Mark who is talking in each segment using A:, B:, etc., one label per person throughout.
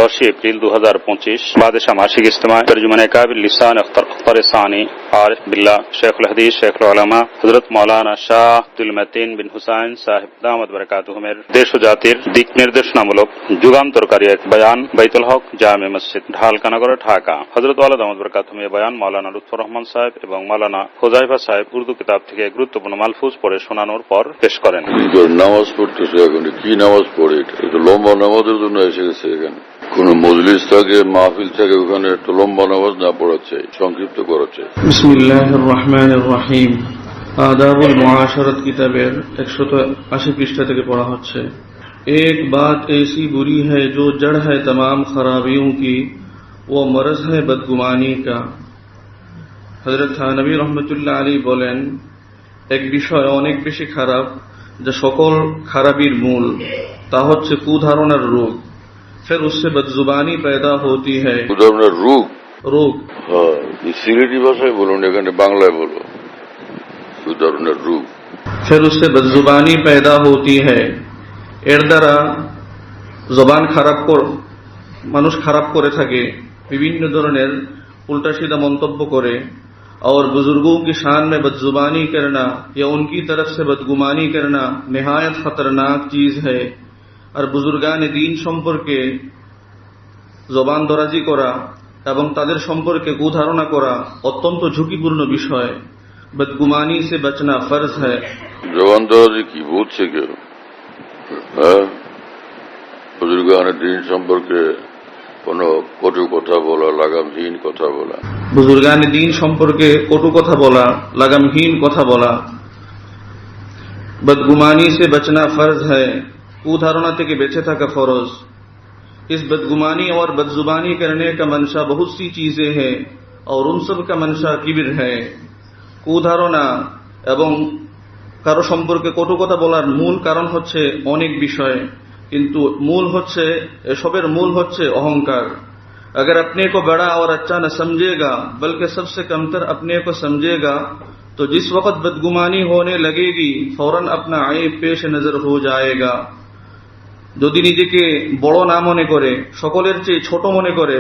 A: 10 April 2025 বাদেশা মাসিক ইজতেমায় তরজুমানে কাবিল লিসান আখতার সানি আরিফ বিল্লাহ শেখুল হাদিস শেখুল উলামা হযরত মাওলানা শাহ আব্দুল মতিন বিন হুসাইন সাহেব দামাত বরকাতুহুমের দেশ ও জাতির দিক নির্দেশনামূলক যুগান্তরকারী এক বয়ান বাইতুল হক জামে মসজিদ ঢালকানগর ঢাকা হযরত ওয়ালা দামাত বরকাতুহুমের বয়ান মাওলানা লুৎফর রহমান সাহেব এবং মাওলানা হুযায়ফা সাহেব উর্দু কিতাব থেকে গুরুত্বপূর্ণ মালফুজ পড়ে শোনানোর পর পেশ করেন।
B: নামাজ পড়তেছে, এখন কি নামাজ পড়ে? এটা লম্বা নামাজের জন্য এসে গেছে। এখানে কোন মজলিস থাকে, মাহফিল থাকে, ওখানে একটু লম্বা নামাজ না পড়া চাই, সংক্ষিপ্ত করা চাই।
C: বিসমিল্লাহির রহমানির রহিম। আদাবুল মুআশারাত কিতাবের 180 পৃষ্ঠা থেকে পড়া হচ্ছে। एक बात ऐसी बुरी है जो जड़ है तमाम खराबियों की, वो मरज है बदगुमानी का। হযরত থানবী রহমাতুল্লাহ আলাইহি বলেন, এক বিষয় অনেক বেশি খারাপ যা সকল খারাপির মূল, তা হচ্ছে কুধারণার রোগ। फिर उससे बदजुबानी पैदा होती है।
B: কুধারণার রোগ?
C: রোগ,
B: হ্যাঁ, সিলেটি ভাষায় বলুন, এখানে বাংলায় বলো। কুধারণার রোগ।
C: फिर उससे बदजुबानी पैदा होती है। এর দ্বারা জবান মানুষ খারাপ করে থাকে, বিভিন্ন ধরনের উল্টাসিধা মন্তব্য করে। और बुजुर्गों की शान में बदजुबानी करना या उनकी तरफ से बदगुमानी करना निहायत खतरनाक चीज है। আর বুজুর্গানে দ্বীন সম্পর্কে জবান দরাজি করা এবং তাদের সম্পর্কে কুধারণা করা অত্যন্ত ঝুঁকিপূর্ণ বিষয়। বদগুমানি সে বচনা ফরজ है।
B: জবান দরাজি কি বুঝছে কেউ? হ্যাঁ, বুজুর্গানে দ্বীন সম্পর্কে কোন কটু কথা বলা, লাগামহীন কথা বলা।
C: বুজুর্গানে দ্বীন সম্পর্কে কটু কথা বলা, লাগামহীন কথা বলা। बदगुमानी से बचना फर्ज है। कुधारणा থেকে বেঁচে থাকা ফরজ। इस बदगुमानी और बदजुबानी करने का मंशा बहुत सी चीजें हैं और उन सब का मंशा किबिर है। কুধারণা এবং কারো সম্পর্কে কটু কথা বলার মূল কারণ হচ্ছে অনেক বিষয়, কিন্তু এসবের মূল হচ্ছে অহংকার। अगर अपने को बड़ा और अच्छा न समझेगा बल्कि सबसे कमतर अपने को समझेगा तो जिस वक्त बदगुमानी होने लगेगी फौरन अपना आईब पेश नजर हो जाएगा। যদি নিজেকে বড় না মনে করে, সকলের চেয়ে ছোট মনে করে,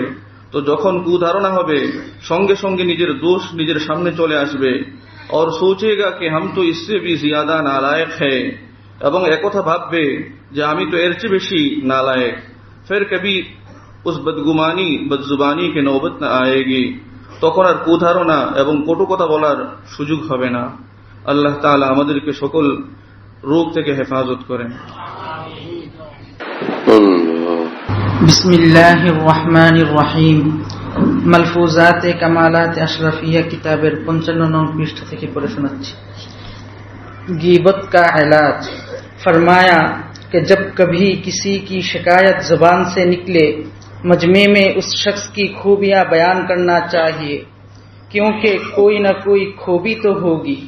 C: তো যখন কুধারণা হবে সঙ্গে সঙ্গে নিজের দোষ নিজের সামনে চলে আসবে। और सोचेगा कि हम तो इससे भी ज्यादा नालायक है, এবং একথা ভাববে যে আমি তো এর চেয়ে বেশি নালায়েক। फिर कभी उस बदजुबानी के नौबत न आएगी, তখন আর কুধারণা এবং কটু কথা বলার সুযোগ হবে না। আল্লাহ তাআলা আমাদেরকে সকল রোগ থেকে হেফাজত করেন।
D: বিসমিল্লাহির রহমানির রহিম। মালফুজাতে কামালাত আশরাফিয়া কিতাবের 55 নং পৃষ্ঠা থেকে পড়ে শোনাচ্ছি। गीबत का इलाज। फरमाया कि जब कभी किसी की शिकायत जुबान से निकले, मजमे में उस शख्स की खूबियां बयान करना चाहिए, क्योंकि कोई न कोई खूबी तो होगी।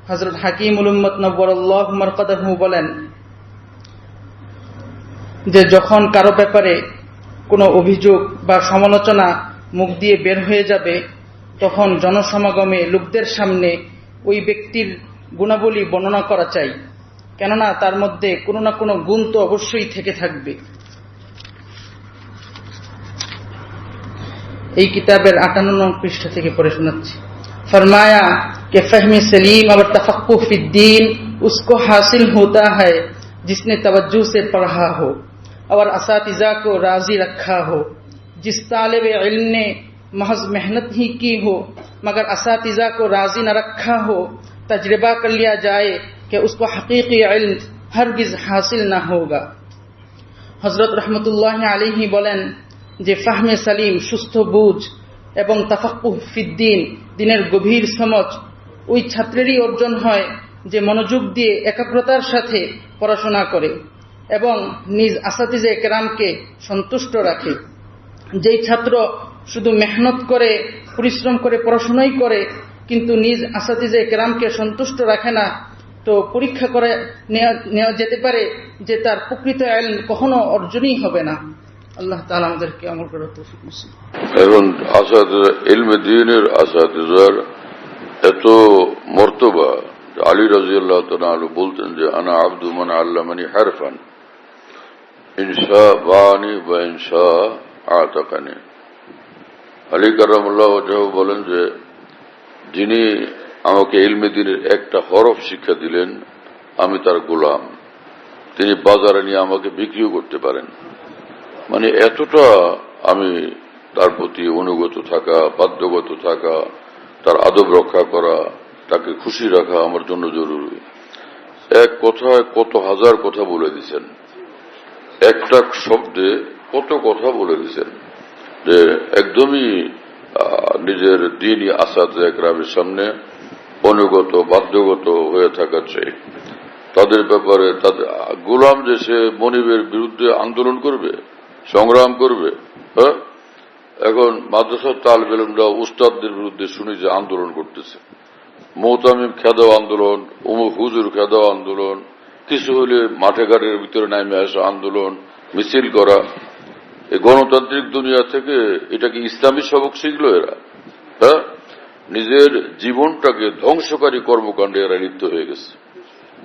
D: हजरत হাকিমুল উম্মত নব্বরাল্লাহু মারকাদাহু বলেন যে যখন কারো ব্যাপারে কোনো অভিযোগ বা সমালোচনা মুখ দিয়ে বের হয়ে যাবে, তখন জনসমাগমে লোকদের সামনে ওই ব্যক্তির গুণাবলী বর্ণনা করা চাই, কেননা তার মধ্যে কোনো না কোনো গুণ তো অবশ্যই থেকে থাকবে। এই কিতাবের 58 নং পৃষ্ঠা থেকে পড়ে শোনাচ্ছি। फरमाया कि फहमी सलीम और तफक्कुह फिद्दीन उसको हासिल होता है जिसने तवज्जो से पढ़ा हो और असातिज़ा को राजी रखा हो। जिस तालिब इल्म ने महज मेहनत ही की हो मगर असातिज़ा को राजी न रखा हो, तजर्बा कर लिया जाए कि उसको हकीकी इल्म हरगिज हासिल न होगा। हजरत रहमतुल्लाह अलैहि বলেন যে ফাহমে সালিম সুস্থ বুঝ এবং তাফাক্কুহ ফিদ্দীন দিনের গভীর সমঝ ওই ছাত্রেরই অর্জন হয় যে মনোযোগ দিয়ে একাগ্রতার সাথে পড়াশোনা করে এবং নিজ আসাতিজে কেরামকে সন্তুষ্ট রাখে। যেই ছাত্র শুধু মেহনত করে পরিশ্রম করে পড়াশোনাই করে কিন্তু নিজ আসাতিজে কেরামকে সন্তুষ্ট রাখে না, তো পরীক্ষা করে নেওয়া যেতে পারে যে তার প্রকৃত ইলম কখনো অর্জনই হবে না। আল্লাহ তাআলা আমাদেরকে আমল করার তৌফিক নসিব।
B: এখন আসাতিজা ইলমে দ্বীনের আসাতিজার এত মর্তবা, আলী রাদিয়াল্লাহু তাআলা বলতেন যে আনা আব্দু মান আল্লামানি হারফান, ইনশা বানি বা ইনশা আতাকানি। আলী কারামুল্লাহ ওয়াজহু বলেন যে যিনি আমাকে ইলমে দ্বীনের একটা হরফ শিক্ষা দিলেন আমি তার গোলাম, তিনি বাজারে নিয়ে আমাকে বিক্রিও করতে পারেন। মানে এতটা আমি তার প্রতি অনুগত থাকা, বাধ্যগত থাকা, তার আদব রক্ষা করা, তাকে খুশি রাখা আমার জন্য জরুরি। এক কথায় কত হাজার কথা বলে দিচ্ছেন, একটা শব্দে কত কথা বলে দিচ্ছেন যে একদমই নিজের দ্বীনি আসাদে একরামের সামনে অনুগত বাধ্যগত হয়ে থাকা চাই। তাদের ব্যাপারে তাদের গোলাম যে সে মনিবের বিরুদ্ধে আন্দোলন করবে, সংগ্রাম করবে। হ্যাঁ, এখন মাদ্রাসার তালিব ইলমরা উস্তাদদের বিরুদ্ধে শুনি যে আন্দোলন করতেছে, মোহতামিম খেদাও আন্দোলন, উমুক হুজুর খেদাও আন্দোলন, কিছু হলে মাঠে ঘাটের ভিতরে নামে আসা আন্দোলন, মিছিল করা। এই গণতান্ত্রিক দুনিয়া থেকে এটা কি ইসলামী সবক শিখলো এরা? হ্যাঁ, নিজের জীবনটাকে ধ্বংসকারী কর্মকাণ্ডে এরা লিপ্ত হয়ে গেছে।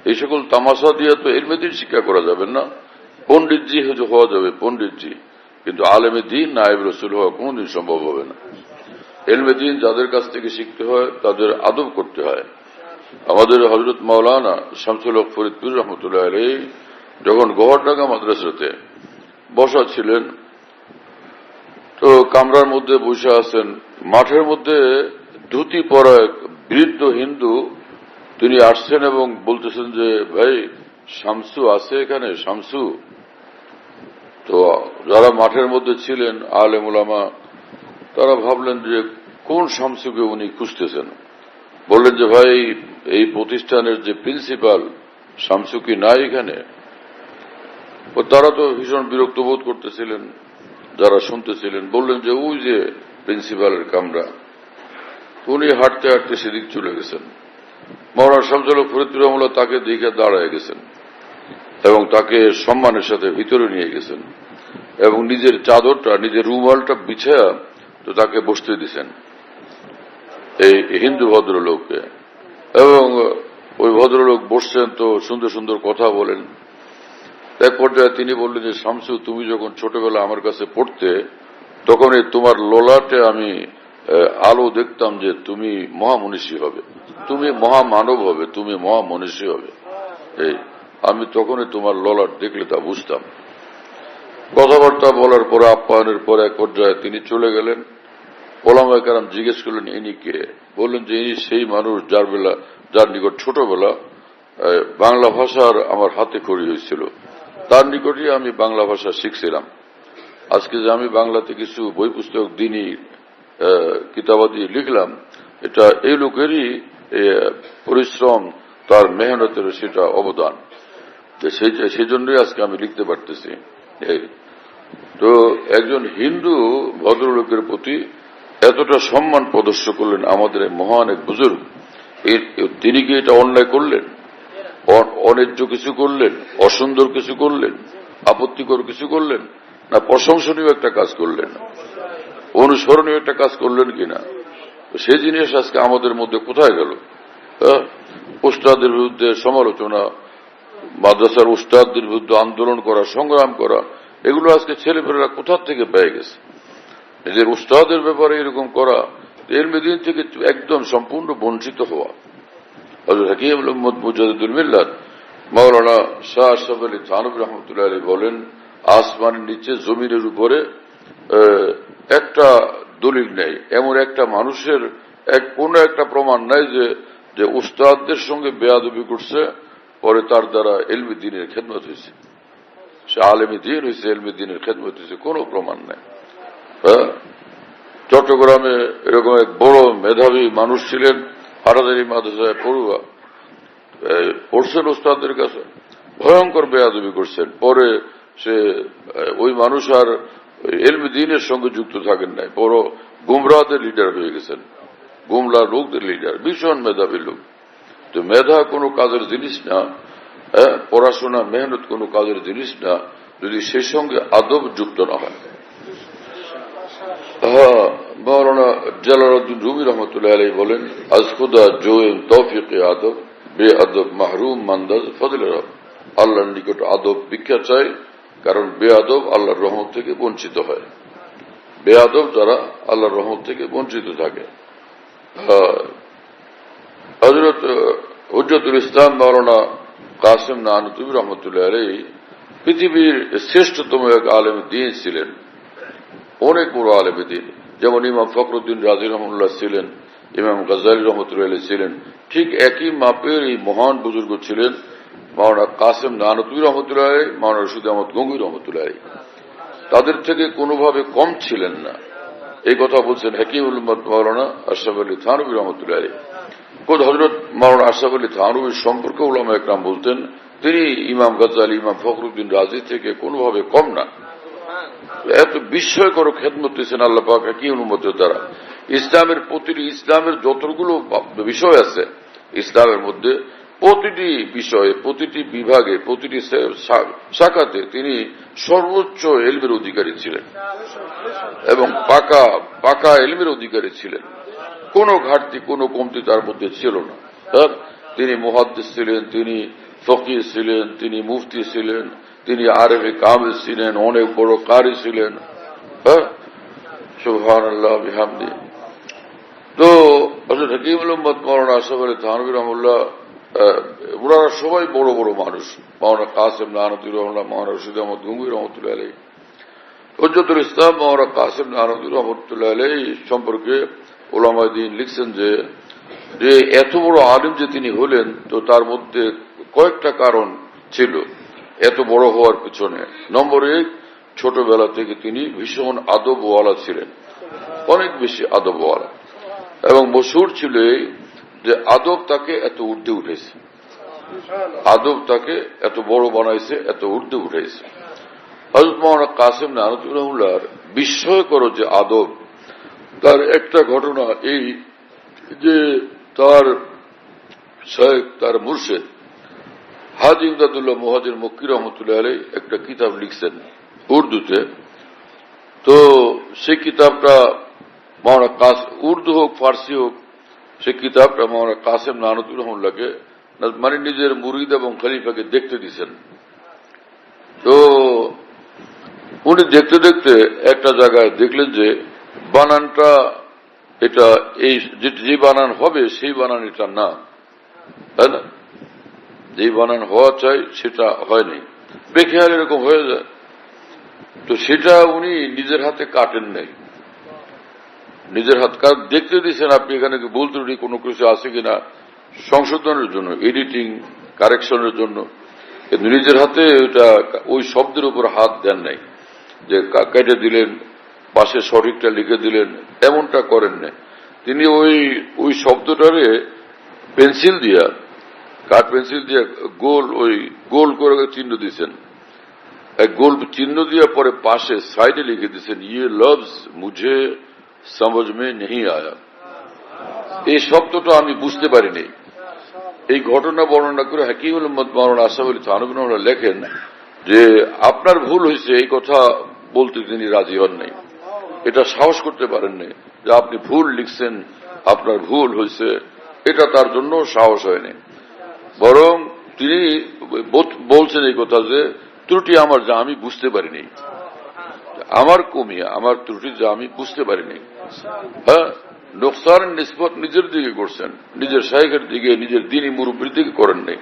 B: এই সকল তামাশা দিয়ে তো ইলমে দ্বীন শিক্ষা করা যাবে না। পণ্ডিতজি হওয়া যাবে পণ্ডিতজি, কিন্তু আলেমে দ্বীন নায়েব রসুল হওয়া কোনদিন সম্ভব হবে না। ইলমে দ্বীন যাদের কাছ থেকে শিখতে হয় তাদের আদব করতে হয়। আমাদের হযরত মাওলানা শামসুল হক ফরিদপুর রহমতুল্লাহ আলাইহি যখন গওহরডাঙ্গা মাদ্রাসাতে বসা ছিলেন, তো কামরার মধ্যে বসে আছেন, মাঠের মধ্যে ধুতি পরা এক বৃদ্ধ হিন্দু তিনি আসছেন এবং বলতেছেন যে ভাই শামসু আছে এখানে, শামসু। তো যারা মাঠের মধ্যে ছিলেন আলেম উলামা তারা ভাবলেন যে কোন শামসুকে উনি খুঁজতেছেন। বললেন যে ভাই এই প্রতিষ্ঠানের যে প্রিন্সিপাল শামসু কি নাই এখানে? তারা তো ভীষণ বিরক্ত বোধ করতেছিলেন যারা শুনতেছিলেন। বললেন যে ওই যে প্রিন্সিপালের কামরা। উনি হাঁটতে হাঁটতে সেদিক চলে গেছেন। মাওলানা শামসুল হক ফরিদপুর রহমাতুল্লাহ তাকে দেখে দাঁড়ায় গেছেন এবং তাকে সম্মানের সাথে ভিতরে নিয়ে গেছেন এবং নিজের চাদরটা, নিজের রুমালটা বিছায়া তো তাকে বসতে দিছেন এই হিন্দু ভদ্রলোককে। এবং ওই ভদ্রলোক বসছেন, তো সুন্দর সুন্দর কথা বলেন। এক পর্যায়ে তিনি বললেন যে শামসু, তুমি যখন ছোটবেলা আমার কাছে পড়তে তখন তোমার ললাটে আমি আলো দেখতাম যে তুমি মহামনীষী হবে, তুমি মহামানব হবে, তুমি মহামনীষী হবে। এই আমি তখনই তোমার ললাট দেখলে তা বুঝতাম। কথাবার্তা বলার পরে আপ্যায়নের পরে এক পর্যায়ে তিনি চলে গেলেন। ওলামায়ে কেরাম জিজ্ঞেস করলেন ইনি কে? বললেন যে ইনি সেই মানুষ যার নিকট ছোটবেলা বাংলা ভাষার আমার হাতে খড়ি হয়েছিল, তার নিকটই আমি বাংলা ভাষা শিখছিলাম। আজকে যে আমি বাংলাতে কিছু বই পুস্তক দিনই কিতাবাদি লিখলাম, এটা এই লোকেরই পরিশ্রম, তার মেহনতের সেটা অবদান। সেই জন্যই আজকে আমি লিখতে পারতেছি। তো একজন হিন্দু ভদ্রলোকের প্রতি এতটা সম্মান প্রদর্শন করলেন আমাদের মহান এক বুজুর্গ। তিনি কি এটা অন্যায় করলেন, অন্যায্য কিছু করলেন, অসুন্দর কিছু করলেন, আপত্তিকর কিছু করলেন, না প্রশংসনীয় একটা কাজ করলেন, অনুসরণীয় একটা কাজ করলেন কিনা? সেই জিনিস আজকে আমাদের মধ্যে কোথায় গেল? উস্তাদের বিরুদ্ধে সমালোচনা, মাদ্রাসার উস্তাদদের বিরুদ্ধে আন্দোলন করা, সংগ্রাম করা, এগুলো আজকে ছেলেপেলেরা কোথা থেকে পেয়ে গেছে। নিজের উস্তাদের ব্যাপারে এরকম করা, ইলমে দ্বীন থেকে একদম সম্পূর্ণ বঞ্চিত হওয়া। হযরত হাকিম মুহাম্মদ মুজাদ্দিদুল মিল্লাত মাওলানা শাহ আশরাফ আলী থানভী রহমতুল্লাহ আলাইহি বলেন, আসমানের নিচে জমিনের উপরে একটা দলিল নেই, এমন একটা মানুষের কোন একটা প্রমাণ নাই যে উস্তাদদের সঙ্গে বেয়াদবি করছে, পরে তার দ্বারা ইলমে দ্বীনের খেদমত হয়েছে, সে আলেমে দ্বীন হয়েছে, ইলমে দ্বীনের খেদমত হয়েছে, কোন প্রমাণ নাই। চট্টগ্রামে এরকম এক বড় মেধাবী মানুষ ছিলেন, হাটাজারি মাদ্রাসায় পড়ুয়া, পড়ছেন উস্তাদের কাছে, ভয়ঙ্কর বেয়াদবি করছেন। পরে সে ওই মানুষ আর ইলমে দ্বীনের সঙ্গে যুক্ত থাকেন নাই, বড় গুমরাহদের লিডার হয়ে গেছেন, গুমরা লোকদের লিডার, ভীষণ মেধাবী লোক। তো মেধা কোনো কাজের জিনিস না, পড়াশোনা মেহনত কোনো কাজের জিনিস না যদি সেই সঙ্গে আদব যুক্ত না হয়। মাওলানা জালালউদ্দিন রুমি রহমতুল্লাহ আলাইহি বলেন, আজ খুদা জোয়েম তৌফিকে আদব, বে আদব মাহরুম মান্দাজ ফজলে রব। আল্লাহর নিকট আদব ভিক্ষা চাই, কারণ বেয়াদব আল্লাহর রহমত থেকে বঞ্চিত হয়। বেয়াদব যারা আল্লাহর রহমত থেকে বঞ্চিত থাকে। হযরত হুজ্জতুল ইসলাম মাওলানা কাসেম নানতুবি রহমতুল্লাহ আলাইহি পৃথিবীর শ্রেষ্ঠতম এক আলেম দ্বীন ছিলেন, অনেক বড় আলেম দ্বীন। যেমন ইমাম ফখরুদ্দিন রাজি রহমতুল্লাহ ছিলেন, ইমাম গাজ্জালী রহমতুল্লাহ আলাইহি ছিলেন, ঠিক একই মাপের এই মহান বুজুর্গ ছিলেন মাওলানা কাসেম নানতুবি রহমতুল্লাহ আলাইহি, মাওলানা রশিদ আহমদ গঙ্গুই রহমতুল্লাহ আলাইহি। তাদের থেকে কোনোভাবে কম ছিলেন না, এই কথা বলছেন হাকিমুল উম্মত মাওলানা আশরাফ আলী থানভী রহমতুল্লাহ আলাইহি। খোদ হযরত মাওলানা আশরাফ আলী থানভীর সম্পর্কে উলামা একরাম বলতেন তিনি ইমাম গাজ্জালী, ইমাম ফখরুদ্দিন রাজি থেকে কোনোভাবে কম না। এত বিস্ময়কর খেদমত দিয়েছেন আল্লাহ পাক হাকিমুল উম্মতের দ্বারা। ইসলামের যতগুলো বিষয় আছে, ইসলামের মধ্যে প্রতিটি বিষয়ে, প্রতিটি বিভাগে, প্রতিটি শাখাতে তিনি সর্বোচ্চ ইলমের অধিকারী ছিলেন এবং পাকা ইলমের অধিকারী ছিলেন। কোনো ঘাটতি, কোনো কমতি তার মধ্যে ছিল না। তিনি মুহাদ্দিস ছিলেন, তিনি ফকিহ ছিলেন, তিনি মুফতি ছিলেন, তিনি আরেফে কামিল ছিলেন, অনেক বড় কারি ছিলেন। সুবহানাল্লাহ বিহামদি। তো হযরত হাকিমুল উম্মত মাওলানা আশরাফ আলী থানভী রহমাতুল্লাহ, ওনারা সবাই বড় বড় মানুষ। মাওলানা কাসেম নানতুবি রহমাতুল্লাহ, মাওলানা রশিদ আহমদ গঙ্গুই রহমতুল্লাহ আলাইহি, হুজ্জতুল ইসলাম মাওলানা কাসেম নানতুবি রহমতুল্লাহ আলাইহি সম্পর্কে উলামায়ে দ্বীন লিখছেন যে এত বড় আলেম যে তিনি হলেন, তো তার মধ্যে কয়েকটা কারণ ছিল এত বড় হওয়ার পিছনে। নম্বর 1, ছোটবেলা থেকে তিনি ভীষণ আদবওয়ালা ছিলেন, অনেক বেশি আদবওয়ালা, এবং মশহুর ছিল যে আদব তাকে এত ঊর্ধ্বে উঠেছে, আদব তাকে এত বড় বানাইছে, এত ঊর্ধ্বে উঠেছে। হযরত মাওলানা কাসেম নানতুবি রহমাতুল্লাহর বিস্ময়কর যে আদব, তার একটা ঘটনা এই যে তার শায়েখ, তার মুর্শিদ হাজী ইমদাদুল্লাহ মুহাজির মক্কি রহমতুল্লাহ আলাইহি একটা কিতাব লিখছেন উর্দুতে। তো সেই কিতাবটা মাওলানা উর্দু হোক ফার্সি হোক, সেই কিতাবটা মাওলানা কাসেম নানতুবি রহমাতুল্লাহকে মানে নিজের মুরিদ এবং খলিফাকে দেখতে দিয়েছেন। তো উনি দেখতে দেখতে একটা জায়গায় দেখলেন যে বানানটা এটা এই যে বানান হবে সেই বানান এটা না, তাই না? যে বানান হওয়া চাই সেটা হয়নি, বেখেয়াল এরকম হয়ে যায়। তো সেটা উনি নিজের হাতে কাটেন নাই, নিজের হাত দেখতে দিয়েছেন আপনি এখানে ভুল ত্রুটি কোনো কিছু আছে কিনা সংশোধনের জন্য, এডিটিং কারেকশনের জন্য, কিন্তু নিজের হাতে ওইটা ওই শব্দের উপর হাত দেন নাই যে কেটে দিলেন, পাশে সঠিকটা লিখে দিলেন, এমনটা করেন না। তিনি ওই শব্দটারে পেন্সিল দিয়া, কাঠ পেন্সিল দিয়ে গোল করে চিহ্ন দিয়েছেন, এক গোল চিহ্ন দিয়ে পরে পাশে সাইডে লিখে দিয়েছেন ইয়ে লফজ মুঝে সমঝ মে নেই আয়া, এই শব্দটা আমি বুঝতে পারিনি। এই ঘটনা বর্ণনা করে হাকিমুল উম্মত মাওলানা আশরাফ আলী থানভী রহমাতুল্লাহ লেখেন যে আপনার ভুল হয়েছে এই কথা বলতে তিনি রাজি হন নাই, এটা সাহস করতে পারেন নাই যে আপনি ভুল লিখছেন, আপনার ভুল হয়েছে, এটা তার জন্য সাহস হয়নি। বরং তিনি বলছেন এই কথা যে ত্রুটি আমার যা আমি বুঝতে পারিনি, আমার কমিয়া আমার ত্রুটি যা আমি বুঝতে পারিনি। হ্যাঁ, নোকসানের নিসবত নিজের দিকে করছেন, নিজের শাইখের দিকে, নিজের দ্বীনি মুরব্বির দিকে করেন নাই।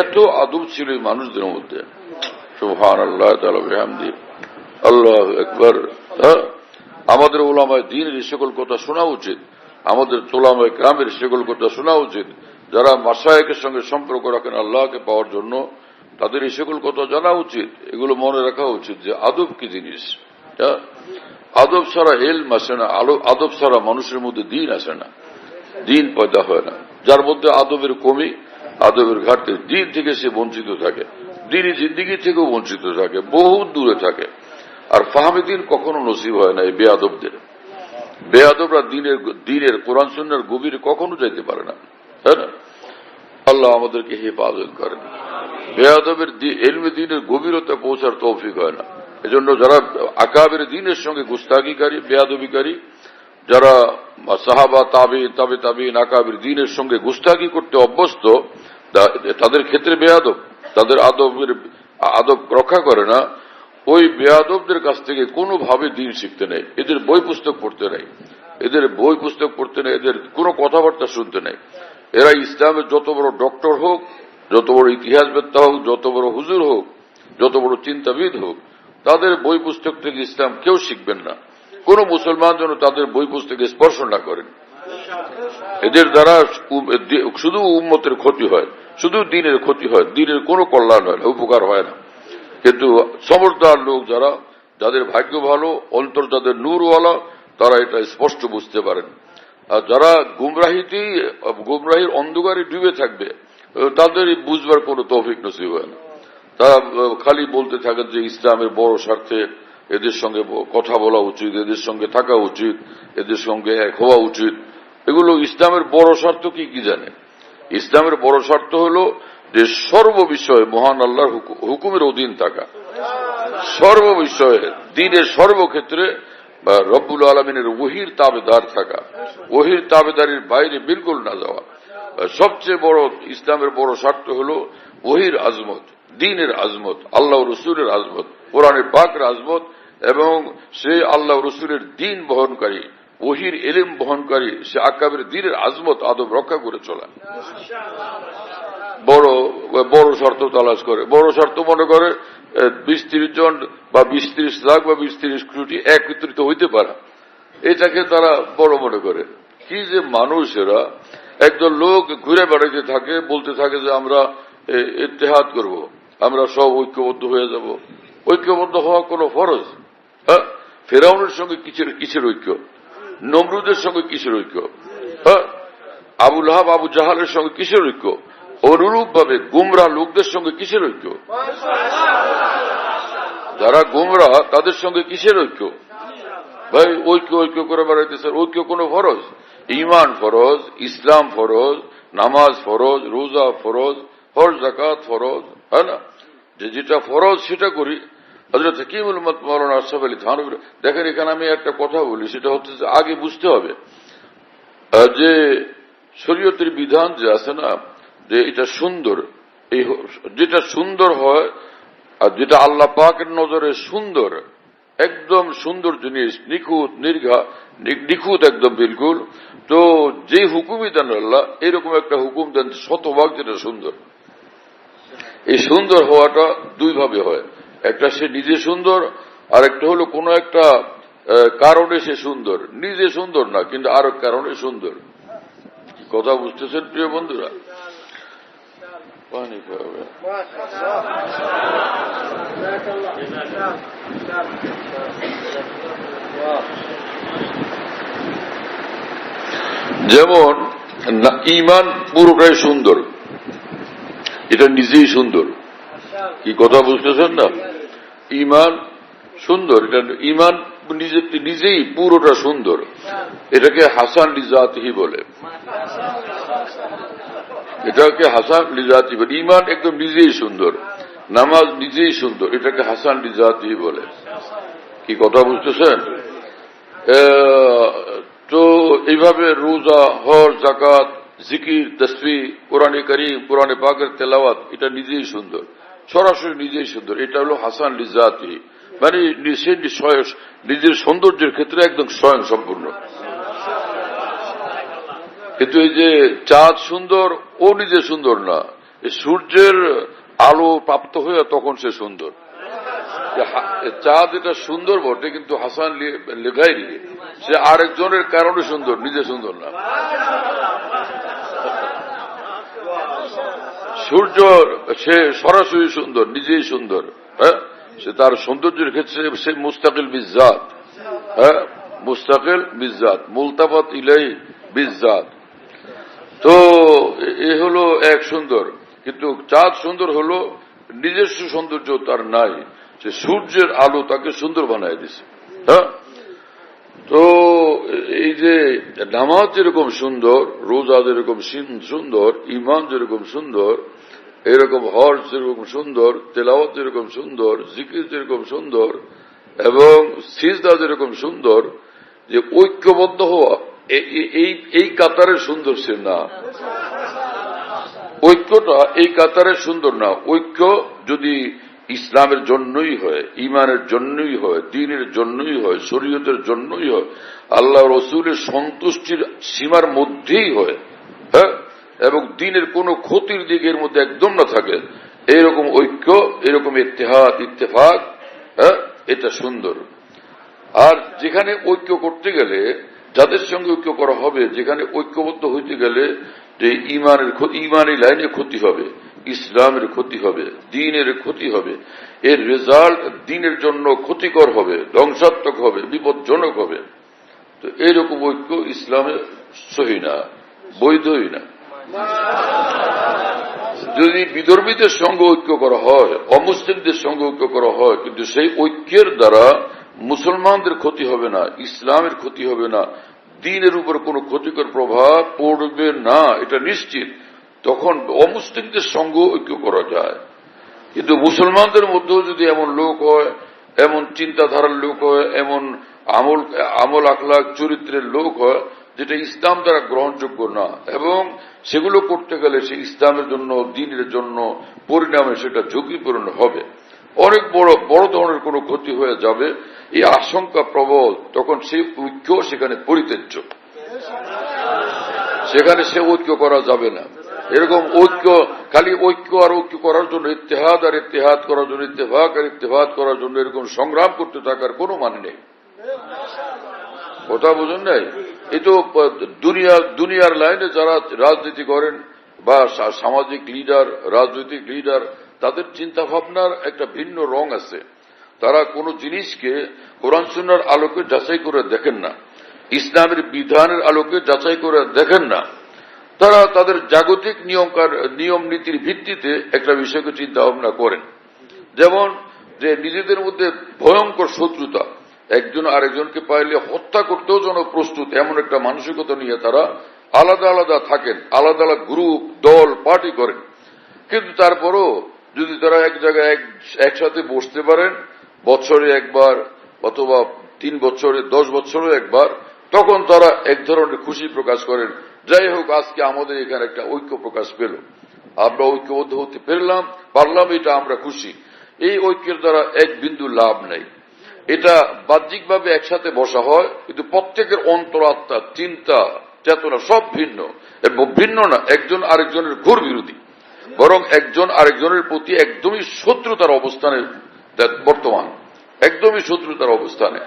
B: এত আদব ছিল এই মানুষদের মধ্যে। সুবহানাল্লাহ তাআলা বিহামদি, আল্লাহু আকবার। আমাদের উলামায়ে দ্বীনের এই সকল কথা শোনা উচিত, আমাদের উলামায়ে কেরামের সকল কথা শোনা উচিত। যারা মাশায়েখের সঙ্গে সম্পর্ক রাখেন আল্লাহকে পাওয়ার জন্য, তাদের এই সকল কথা জানা উচিত, এগুলো মনে রাখা উচিত যে আদব কি জিনিস। আদব ছাড়া ইলম আসে না, আদব ছাড়া মানুষের মধ্যে দ্বীন আসে না, দ্বীন পয়দা হয় না। যার মধ্যে আদবের কমি, আদবের ঘাটতি, দ্বীন থেকে সে বঞ্চিত থাকে, দ্বীনি জিন্দিগি থেকেও বঞ্চিত থাকে, বহু দূরে থাকে। আর ফাহমে দ্বীন কখনো নসিব হয় না এই বেয়াদবদের। বেয়াদবরা দ্বীনের কোরআন সুন্নাহর গভীরে কখনো যাইতে পারে না, তাই না? আল্লাহ আমাদেরকে হেফাজত করেন। বেয়াদবের ইলমে দ্বীনের গভীরতা পৌঁছার তৌফিক হয় না। এজন্য যারা আকাবের দ্বীনের সঙ্গে গুস্তাগিকারী, বেয়াদবিকারী, যারা সাহাবা তাবিঈন আকাবের দ্বীনের সঙ্গে গুস্তাগি করতে অভ্যস্ত, তাদের ক্ষেত্রে বেয়াদব, তাদের আদব রক্ষা করে না, ওই বেয়াদবদের কাছ থেকে কোনোভাবে দিন শিখতে নেই, এদের বই পুস্তক পড়তে নেই, এদের বই পুস্তক পড়তে নেই, এদের কোনো কথাবার্তা শুনতে নেই। এরা ইসলামের যত বড় ডক্টর হোক, যত বড় ইতিহাসবেত্তা হোক, যত বড় হুজুর হোক, যত বড় চিন্তাবিদ হোক, তাদের বই পুস্তক থেকে ইসলাম কেউ শিখবেন না। কোন মুসলমান যেন তাদের বই পুস্তকে স্পর্শ না করেন। এদের দ্বারা শুধু উম্মতের ক্ষতি হয়, শুধু দ্বীনের ক্ষতি হয়, দ্বীনের কোনো কল্যাণ হয় না, উপকার হয় না। কিন্তু সমর্থদার লোক যারা, যাদের ভাগ্য ভালো, অন্তর যাদের নূরওয়ালা, তারা এটা স্পষ্ট বুঝতে পারেন। আর যারা গুমরাহির অন্ধকারে ডুবে থাকবে, তাদের বুঝবার কোনো তৌফিক নসিব হয় না। তারা খালি বলতে থাকে যে ইসলামের বড় স্বার্থে এদের সঙ্গে কথা বলা উচিত, এদের সঙ্গে থাকা উচিত, এদের সঙ্গে এক হওয়া উচিত। এগুলো ইসলামের বড় স্বার্থ কি জানে? ইসলামের বড় স্বার্থ হল যে সর্ববিষয়ে মহান আল্লাহর হুকুমের অধীন থাকা, সর্ববিষয়ে দ্বীনের সর্বক্ষেত্রে রব্বুল আলমিনের ওহির তাবেদার থাকা, ওহির তাবেদারির বাইরে বিলকুল না যাওয়া। সবচেয়ে বড় ইসলামের বড় স্বার্থ হল ওহির আজমত, দ্বীনের আজমত, আল্লাহ রসুলের আজমত, কোরআনের পাকের আজমত, এবং সে আল্লাহ রসুলের দ্বীন বহনকারী, ওহির এলেম বহনকারী, সে আকাবের দ্বীনের আজমত আদব রক্ষা করে চলা। বড় শর্ত তালাশ করে, বড় শর্ত মনে করে 20-30 জন বা 20-30 লাখ বা 20-30 কোটি একত্রিত হইতে পারে, এটাকে তারা বড় মনে করে। কি যে মানুষেরা, একজন লোক ঘুরে বেড়াইতে থাকে, বলতে থাকে যে আমরা ইত্তেহাদ করব, আমরা সব ঐক্যবদ্ধ হয়ে যাব। ঐক্যবদ্ধ হওয়া কোন ফরজ? হ্যাঁ, ফেরাউনের সঙ্গে কিসের ঐক্য? নমরুদের সঙ্গে কিসের ঐক্য? হ্যাঁ, আবুল আহাব আবু জাহালের সঙ্গে কিসের ঐক্য? অনুরূপ ভাবে গুমরা লোকদের সঙ্গে কিসের ঐক্য? যারা গুমরা তাদের সঙ্গে কিসের ঐক্য? ভাই ঐক্য করে বেড়াইতেছে। ঐক্য কোন ফরজ? ঈমান ফরজ, ইসলাম ফরজ, নামাজ ফরজ, রোজা ফরজ, হজ যাকাত ফরজ, হ্যাঁ না? যেটা ফরজ সেটা করি। হযরত হাকিমুল উম্মত মাওলানা আশরাফ আলী থানভী, দেখেন এখানে আমি একটা কথা বলি, সেটা হচ্ছে যে আগে বুঝতে হবে যে শরীয়তের বিধান যে আছে না, যে এটা সুন্দর, এই যেটা সুন্দর হয় আর যেটা আল্লাহ পাকের নজরে সুন্দর, একদম সুন্দর জিনিস, নিখুঁত নিখুঁত একদম বিলকুল, তো যে হুকুমই দেন আল্লাহ, এরকম একটা হুকুম দেন শতভাগ যেটা সুন্দর। এই সুন্দর হওয়াটা দুই ভাবে হয়, একটা সে নিজে সুন্দর, আর একটা হলো কোনো একটা কারণে সে সুন্দর, নিজে সুন্দর না কিন্তু আরো কারণে সুন্দর। কথা বুঝতেছেন প্রিয় বন্ধুরা? পানি পাবে যেমন ঈমান পুরোটাই সুন্দর, এটা নিজেই সুন্দর। কি কথা বুঝতেছেন না? ঈমান সুন্দর, এটা ঈমান নিজেই পুরোটা সুন্দর। এটাকে হাসান লিজাতিহি বলে, এটাকে হাসান লিজাতি বলে। ঈমান একদম নিজেই সুন্দর, নামাজ নিজেই সুন্দর, এটাকে হাসান লিজাতিহি বলে। কি কথা বুঝতেছেন? তো এইভাবে রোজা, হজ, যাকাত, জিকির, তাসবিহ, কোরআনে কারীম, কোরআনে পাকের তেলাওয়াত, এটা নিজেই সুন্দর, সরাসরি নিজেই সুন্দর। এটা হলো হাসান লিজাতিহি, মানে নিজের সৌন্দর্যের ক্ষেত্রে একদম স্বয়ং সম্পূর্ণ। কিন্তু এই যে চাঁদ সুন্দর, ও নিজে সুন্দর না, সূর্যের আলো প্রাপ্ত হয়ে তখন সে সুন্দর। চাঁদ এটা সুন্দর বটে, কিন্তু হাসান লিগাইরি, সে আরেকজনের কারণে সুন্দর, নিজে সুন্দর না। সূর্য সে সরাসরি সুন্দর, নিজেই সুন্দর, হ্যাঁ, সে তার সৌন্দর্যের ক্ষেত্রে সে মুস্তাকিল বিজ্জাত, হ্যাঁ, মুস্তাকিল বিজ্জাত, মুলতাফাত ইলাই বিজ্জাত। তো এ হলো এক সুন্দর। কিন্তু চাঁদ সুন্দর হলো নিজস্ব সৌন্দর্য তার নাই, সে সূর্যের আলো তাকে সুন্দর বানায় দিছে। হ্যাঁ, তো এই যে নামাজ যেরকম সুন্দর, রোজা যেরকম সুন্দর, ঈমান যেরকম সুন্দর, এরকম হজ যেরকম সুন্দর, তেলাওয়াত যেরকম সুন্দর, জিকির যেরকম সুন্দর, এবং সিজদা যেরকম সুন্দর, যে ঐক্যবদ্ধ হওয়া এই কাতারে সুন্দর সে না। ঐক্যটা এই কাতারে সুন্দর না। ঐক্য যদি ইসলামের জন্যই হয়, ইমানের জন্যই হয়, দ্বীনের জন্যই হয়, শরীয়তের জন্যই হয়, আল্লাহ রসুলের সন্তুষ্টির সীমার মধ্যেই হয়, হ্যাঁ, এবং দ্বীনের কোনো ক্ষতির দিকের মধ্যে একদম না থাকে, এইরকম ঐক্য, এরকম ইত্তেহাদ ইত্তেফাক, হ্যাঁ, এটা সুন্দর। আর যেখানে ঐক্য করতে গেলে, যাদের সঙ্গে ঐক্য করা হবে, যেখানে ঐক্যবদ্ধ হইতে গেলে যে ইমানের লাইনে ক্ষতি হবে, ইসলামের ক্ষতি হবে, দ্বীনের ক্ষতি হবে, এর রেজাল্ট দ্বীনের জন্য ক্ষতিকর হবে, ধ্বংসাত্মক হবে, বিপজ্জনক হবে, তো এইরকম ঐক্য ইসলামে সহি না, বৈধই না। যদি বিধর্মীদের সঙ্গে ঐক্য করা হয়, অমুসলিমদের সঙ্গে ঐক্য করা হয়, কিন্তু সেই ঐক্যের দ্বারা মুসলমানদের ক্ষতি হবে না, ইসলামের ক্ষতি হবে না, দ্বীনের উপর কোনো ক্ষতিকর প্রভাব পড়বে না, এটা নিশ্চিত, তখন অমুসলিমদের সঙ্গে ঐক্য করা যায়। কিন্তু মুসলমানদের মধ্যেও যদি এমন লোক হয়, এমন চিন্তাধারার লোক হয়, এমন আমল আখলাক চরিত্রের লোক হয় যেটা ইসলাম দ্বারা গ্রহণযোগ্য না, এবং সেগুলো করতে গেলে সে ইসলামের জন্য, দ্বীনের জন্য পরিণামে সেটা ঝুঁকিপূর্ণ হবে, অনেক বড় ধরনের কোনো ক্ষতি হয়ে যাবে, এই আশঙ্কা প্রবল, তখন সেই ঐক্য সেখানে পরিত্যাজ্য, সেখানে সে ঐক্য করা যাবে না। এরকম ঐক্য, খালি ঐক্য আর ঐক্য করার জন্য, ইত্তেহাদ আর ইত্তেহাদ করার জন্য, ইত্তেফাক আর ইত্তেফাক করার জন্য এরকম সংগ্রাম করতে থাকার কোনো মানে নেই। কথা বুঝুন নাই? এই তো দুনিয়ার লাইনে যারা রাজনীতি করেন বা সামাজিক লিডার, রাজনৈতিক লিডার, তাদের চিন্তা ভাবনার একটা ভিন্ন রং আছে। তারা কোনো জিনিসকে কোরআন সুন্নাহর আলোকে যাচাই করে দেখেন না, ইসলামের বিধানের আলোকে যাচাই করে দেখেন না, তারা তাদের জাগতিক নিয়ম নীতির ভিত্তিতে একটা বিষয়কে চিন্তা ভাবনা করেন। যেমন যে নিজেদের মধ্যে ভয়ঙ্কর শত্রুতা, একজন আরেকজনকে পাইলে হত্যা করতেও যেন প্রস্তুত, এমন একটা মানসিকতা নিয়ে তারা আলাদা আলাদা থাকেন, আলাদা আলাদা গ্রুপ, দল, পার্টি করেন। কিন্তু তারপরও যদি তারা এক জায়গায় একসাথে বসতে পারেন, বছরে একবার অথবা 3 বছরে 10 বছরে একবার, তখন তারা এক ধরনের খুশি প্রকাশ করেন, যাই হোক আজকে আমাদের এখানে একটা ঐক্য প্রকাশ পেল, আমরা ঐক্যবদ্ধ হতে পারলাম, এটা আমরা খুশি। এই ঐক্যের দ্বারা এক বিন্দু লাভ নেই। এটা বাহ্যিকভাবে একসাথে বসা হয়, কিন্তু প্রত্যেকের অন্তরাত্মা, চিন্তা, চেতনা সব ভিন্ন, এবং ভিন্ন না, একজন আরেকজনের ঘোর বিরোধী, বরং একজন আরেকজনের প্রতি একদমই শত্রুতার অবস্থানে বর্তমান, একদমই শত্রুতার অবস্থানে।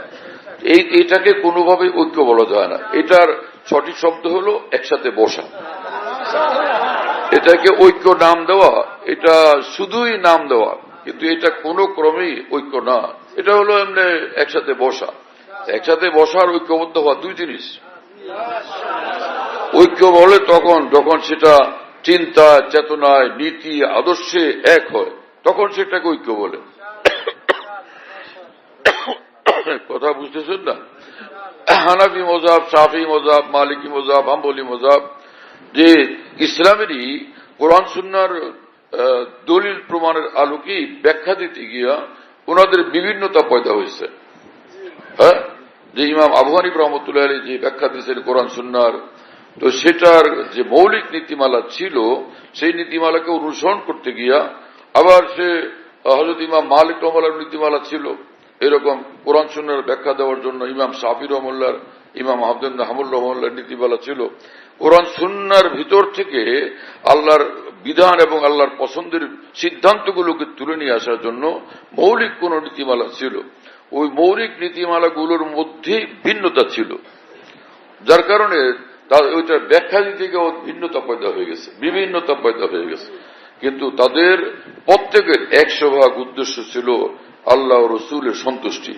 B: এটাকে কোনোভাবেই ঐক্য বলা যায় না। এটার সঠিক শব্দ হলো একসাথে বসা। এটাকে ঐক্য নাম দেওয়া, এটা শুধুই নাম দেওয়া, কিন্তু এটা কোনো ক্রমেই ঐক্য না। এটা হলো এমনি একসাথে বসা। একসাথে বসার ঐক্যবদ্ধ হওয়া দুই জিনিস। ঐক্য বলে তখন যখন সেটা চিন্তা, চেতনায়, নীতি, আদর্শে এক হয়, তখন সেটাকে ঐক্য বলে। কথা বুঝতেছেন না? হানাফি মযহাব, শাফি মযহাব, মালিকি মযহাব, হাম্বলি মযহাব, যে ইসলামেরই কোরআন সুন্নাহর দলিল প্রমাণের আলোকে ব্যাখ্যা দিতে গিয়া ওনাদের বিভিন্নতা পয়দা হয়েছে। হ্যাঁ, যে ইমাম আবু হানিফা রাহমাতুল্লাহ আলাইহি যে ব্যাখ্যা দিয়েছেন কোরআন সুন্নাহর, তো সেটার যে মৌলিক নীতিমালা ছিল, সেই নীতিমালাকে অনুসরণ করতে গিয়া আবার সে হযরত ইমাম মালিক রাহমাতুল্লাহর নীতিমালা ছিল, এরকম কোরআন সুন্নাহর ব্যাখ্যা দেওয়ার জন্য ইমাম শাফি রাহমাতুল্লাহ, ইমাম আহমদ বিন হাম্বল রাহমাতুল্লাহর নীতিমালা ছিল। কোরআন সুন্নাহর ভিতর থেকে আল্লাহর বিধান এবং আল্লাহর পছন্দের সিদ্ধান্তগুলোকে তুলে নিয়ে আসার জন্য মৌলিক কোন নীতিমালা ছিল। ওই মৌলিক নীতিমালাগুলোর মধ্যে ভিন্নতা ছিল, যার কারণে ওইটার ব্যাখ্যা দিতে গিয়ে ভিন্নতা পয়দা হয়ে গেছে, বিভিন্নতা পয়দা হয়ে গেছে। কিন্তু তাদের প্রত্যেকের 100% উদ্দেশ্য ছিল আল্লাহ রসুলের সন্তুষ্টি।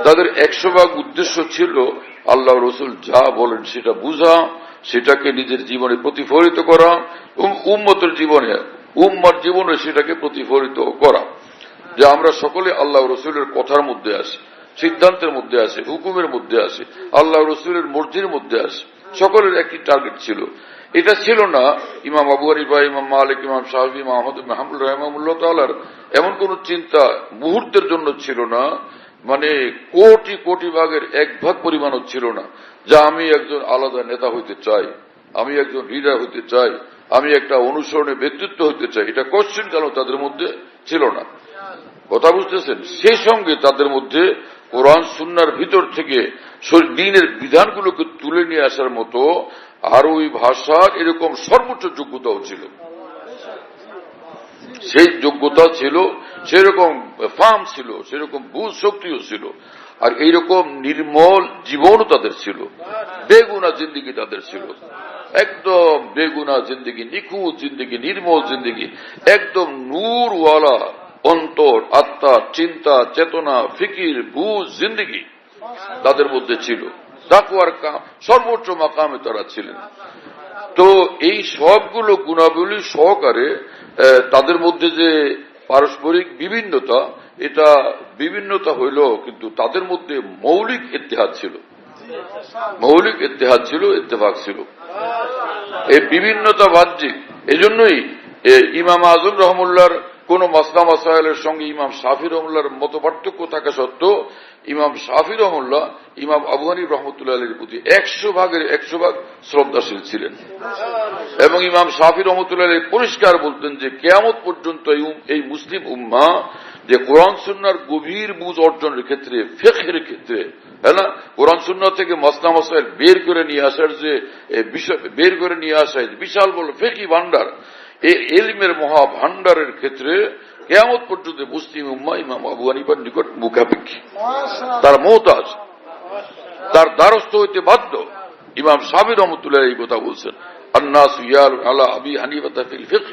B: তাদের 100% উদ্দেশ্য ছিল আল্লাহ রসুল যা বলেন সেটা বুঝা, সেটাকে নিজের জীবনে প্রতিফলিত করা, উম্মতের জীবনে সেটাকে প্রতিফলিত করা, যে আমরা সকলে আল্লাহ রসুলের কথার মধ্যে আসি, সিদ্ধান্তের মধ্যে আসি, হুকুমের মধ্যে আসি, আল্লাহ রসুলের মর্জির মধ্যে আসি। সকলের একটি টার্গেট ছিল। এটা ছিল না ইমাম আবু হানিফা, ইমাম মালিক, ইমাম শাফি, ইমাম আহমদ বিন হাম্বল রাহিমাহুল্লাহ তাআলার এমন কোন চিন্তা মুহূর্তের জন্য ছিল না, মানে কোটি কোটি ভাগের 1 ভাগ পরিমাণও ছিল না, যা আমি একজন আলাদা নেতা হইতে চাই, আমি একজন লিডার হইতে চাই, আমি একটা অনুসরণের ব্যক্তিত্ব হইতে চাই। এটা কোশ্চেন কেন তাদের মধ্যে ছিল না। কথা বুঝতেছেন? সেই সঙ্গে তাদের মধ্যে কোরআন সুন্নাহর ভিতর থেকে দ্বীনের বিধানগুলোকে তুলে নিয়ে আসার মতো আরবি ভাষার এরকম সর্বোচ্চ যোগ্যতাও ছিল। সেই যোগ্যতা ছিল, সেরকম ফার্ম ছিল, সেরকম বুঝ শক্তিও ছিল, আর এইরকম নির্মল জীবনও তাদের ছিল, বেগুনা জিন্দিগি তাদের ছিল, একদম বেগুনা জিন্দিগি, নিখুঁত জিন্দিগি, নির্মল জিন্দিগি, একদম নূরওয়ালা অন্তর, আত্মা, চিন্তা, চেতনা, ফিকির, বুঝ জিন্দিগি তাদের মধ্যে ছিল। তাকওয়ার সর্বোচ্চ মাকামে তারা ছিলেন। তো এই সবগুলো গুণাবলী সহকারে তাদের মধ্যে যে পারস্পরিক বিভিন্নতা, এটা বিভিন্নতা হইল, কিন্তু তাদের মধ্যে মৌলিক ইত্তেহাদ ছিল, মৌলিক ইত্তেহাদ ছিল, ইত্তেফাক ছিল। এই বিভিন্নতা বাহ্যিক। এজন্যই ইমাম আজম রহমুল্লাহর কোন মাসলা মাসাইলের সঙ্গে ইমাম শাফি রহমুল্লাহর মত পার্থক্য থাকা সত্ত্বেও ইমাম শাফি রহমুল্লাহ ইমাম আবু হানিফ রহমতুল্লাহ আলাইহির প্রতি 100% শ্রদ্ধাশীল ছিলেন, এবং ইমাম শাফি রহমতুল্লাহ আলাইহি পরিষ্কার বলতেন যে কিয়ামত পর্যন্ত এই মুসলিম উম্মাহ যে কোরআন সুন্নাহর গভীর বুঝ অর্জনের ক্ষেত্রে, ফিকহের ক্ষেত্রে, হ্যাঁ না, কোরআন সুন্নাহ থেকে মাসলা মাসাইল বের করে নিয়ে আসার যে বিষয়, বের করে নিয়ে আসা বিশাল বড় ফিকহি ভান্ডার, এই ইলমের মহা ভান্ডারের ক্ষেত্রে কিয়ামত পর্যন্ত মুসলিম উম্মাহ ইমাম আবু হানিফার নিকট মুখাপেক্ষী, তার মুহতাজ, তার দ্বারস্থ হইতে বাধ্য। ইমাম শাফি রহমতুল্লাহ এই কথা বলছেন, আন্নাসু ইয়ালু আলা আবি হানিফা ফিল ফিকহ।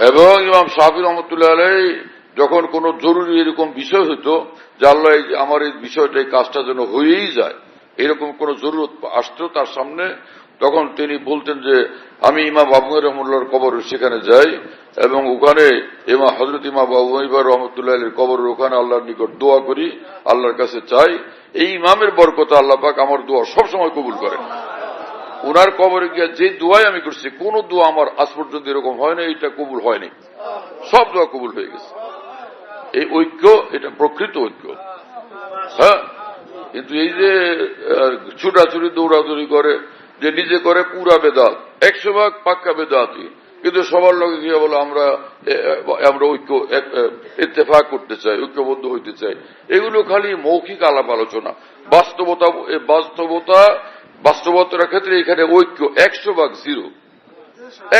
B: এবং ইমাম শাফি রহমতুল্লাহ আলাইহি যখন কোন জরুরি এরকম বিষয় হইতো যে আল্লাহ আমার এই বিষয়টা, এই কাজটা যেন হয়েই যায়, এরকম কোন জরুরত আসতো তার সামনে, তখন তিনি বলতেন যে আমি ইমাম আবু রহমতুল্লাহর কবর সেখানে যাই এবং ওখানে হযরত ইমাম আবু হানিফা রহমতুল্লাহ আলাইহির কবরের ওখানে আল্লাহর নিকট দোয়া করি, আল্লাহর কাছে চাই, এই ইমামের বরকতে আল্লাহ পাক আমার দোয়া সবসময় কবুল করেন। ওনার কবরে গিয়ে যে দোয়াই আমি করছি, কোন দোয়া আমার আজ পর্যন্ত এরকম হয় না, এটা কবুল হয়নি, সব দোয়া কবুল হয়ে গেছে। এই ঐক্য, এটা প্রকৃত ঐক্য। হ্যাঁ, কিন্তু এই যে ছুটাছুটি দৌড়াদৌড়ি করে, যে নিজে করে পুরা বেদাত, 100% পাক্কা বেদাতি, কিন্তু সবার লগে গিয়ে বলো আমরা ঐক্য ইত্তেফাক করতে চাই, ঐক্যবদ্ধ হইতে চাই, এগুলো খালি মৌখিক আলাপ আলোচনা। বাস্তবতার ক্ষেত্রে এখানে ঐক্য 100% জিরো,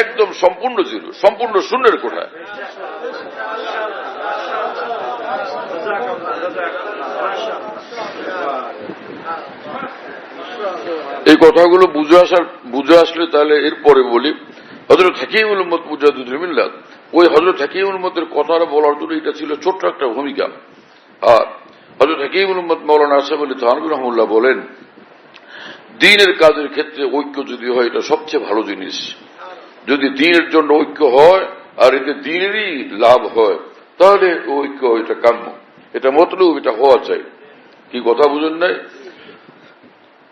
B: একদম সম্পূর্ণ জিরো, সম্পূর্ণ শূন্যের কোঠায়। এই কথাগুলো বুঝে আসলে তাহলে এরপরে বলি, হযরত হাকিমুল উম্মত মুজাদ্দিদুল মিল্লাত, ওই হযরত হাকিমুল উম্মতের কথাটা বলার জন্য এটা ছিল ছোট্ট একটা ভূমিকা। আর হযরত হাকিমুল উম্মত মাওলানা আশরাফ আলী থানভী রাহমাহুল্লাহ বলেন, দ্বীনের কাজের ক্ষেত্রে ঐক্য যদি হয় এটা সবচেয়ে ভালো জিনিস। যদি দ্বীনের জন্য ঐক্য হয় আর এতে দ্বীনেরই লাভ হয়, তাহলে ঐক্য, এটা কাম্য, এটা মতলব, এটা হওয়া চাই। কি কথা বুঝেন নাই?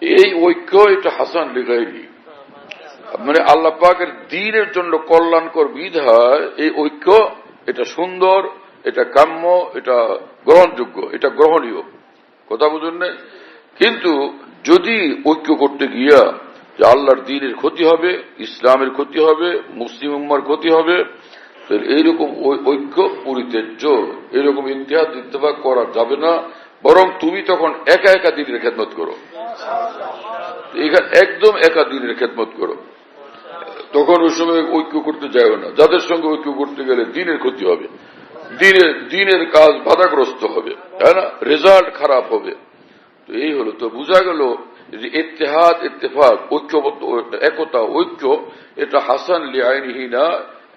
B: এই ঐক্য, এটা হাসান লিগাইরি, মানে আল্লাহ পাকের দ্বীনের জন্য কল্যাণকর বিধায় এই ঐক্য, এটা সুন্দর, এটা কাম্য, এটা গ্রহণযোগ্য, এটা গ্রহণীয়। কথা বুঝুন না? কিন্তু যদি ঐক্য করতে গিয়া যে আল্লাহর দ্বীনের ক্ষতি হবে, ইসলামের ক্ষতি হবে, মুসলিম উম্মার ক্ষতি হবে, এইরকম ঐক্য পরিত্যাজ্য, এরকম ইতিহাদ ইত্তেফাক করা যাবে না। বরং তুমি তখন একা একা দ্বীনের খেদমত করো, একদম একা দ্বীনের খেদমত করো, তখন ওই সময় ঐক্য করতে যাবে না। যাদের সঙ্গে ঐক্য করতে গেলে দ্বীনের ক্ষতি হবে, দ্বীনের কাজ বাধাগ্রস্ত হবে, তাই না, রেজাল্ট খারাপ হবে। তো এই হলো, তো বোঝা গেল যে ইত্তেহাদ ইত্তেফাক, ঐক্যবদ্ধ একতা, ঐক্য, এটা হাসান লিআইনিহি না,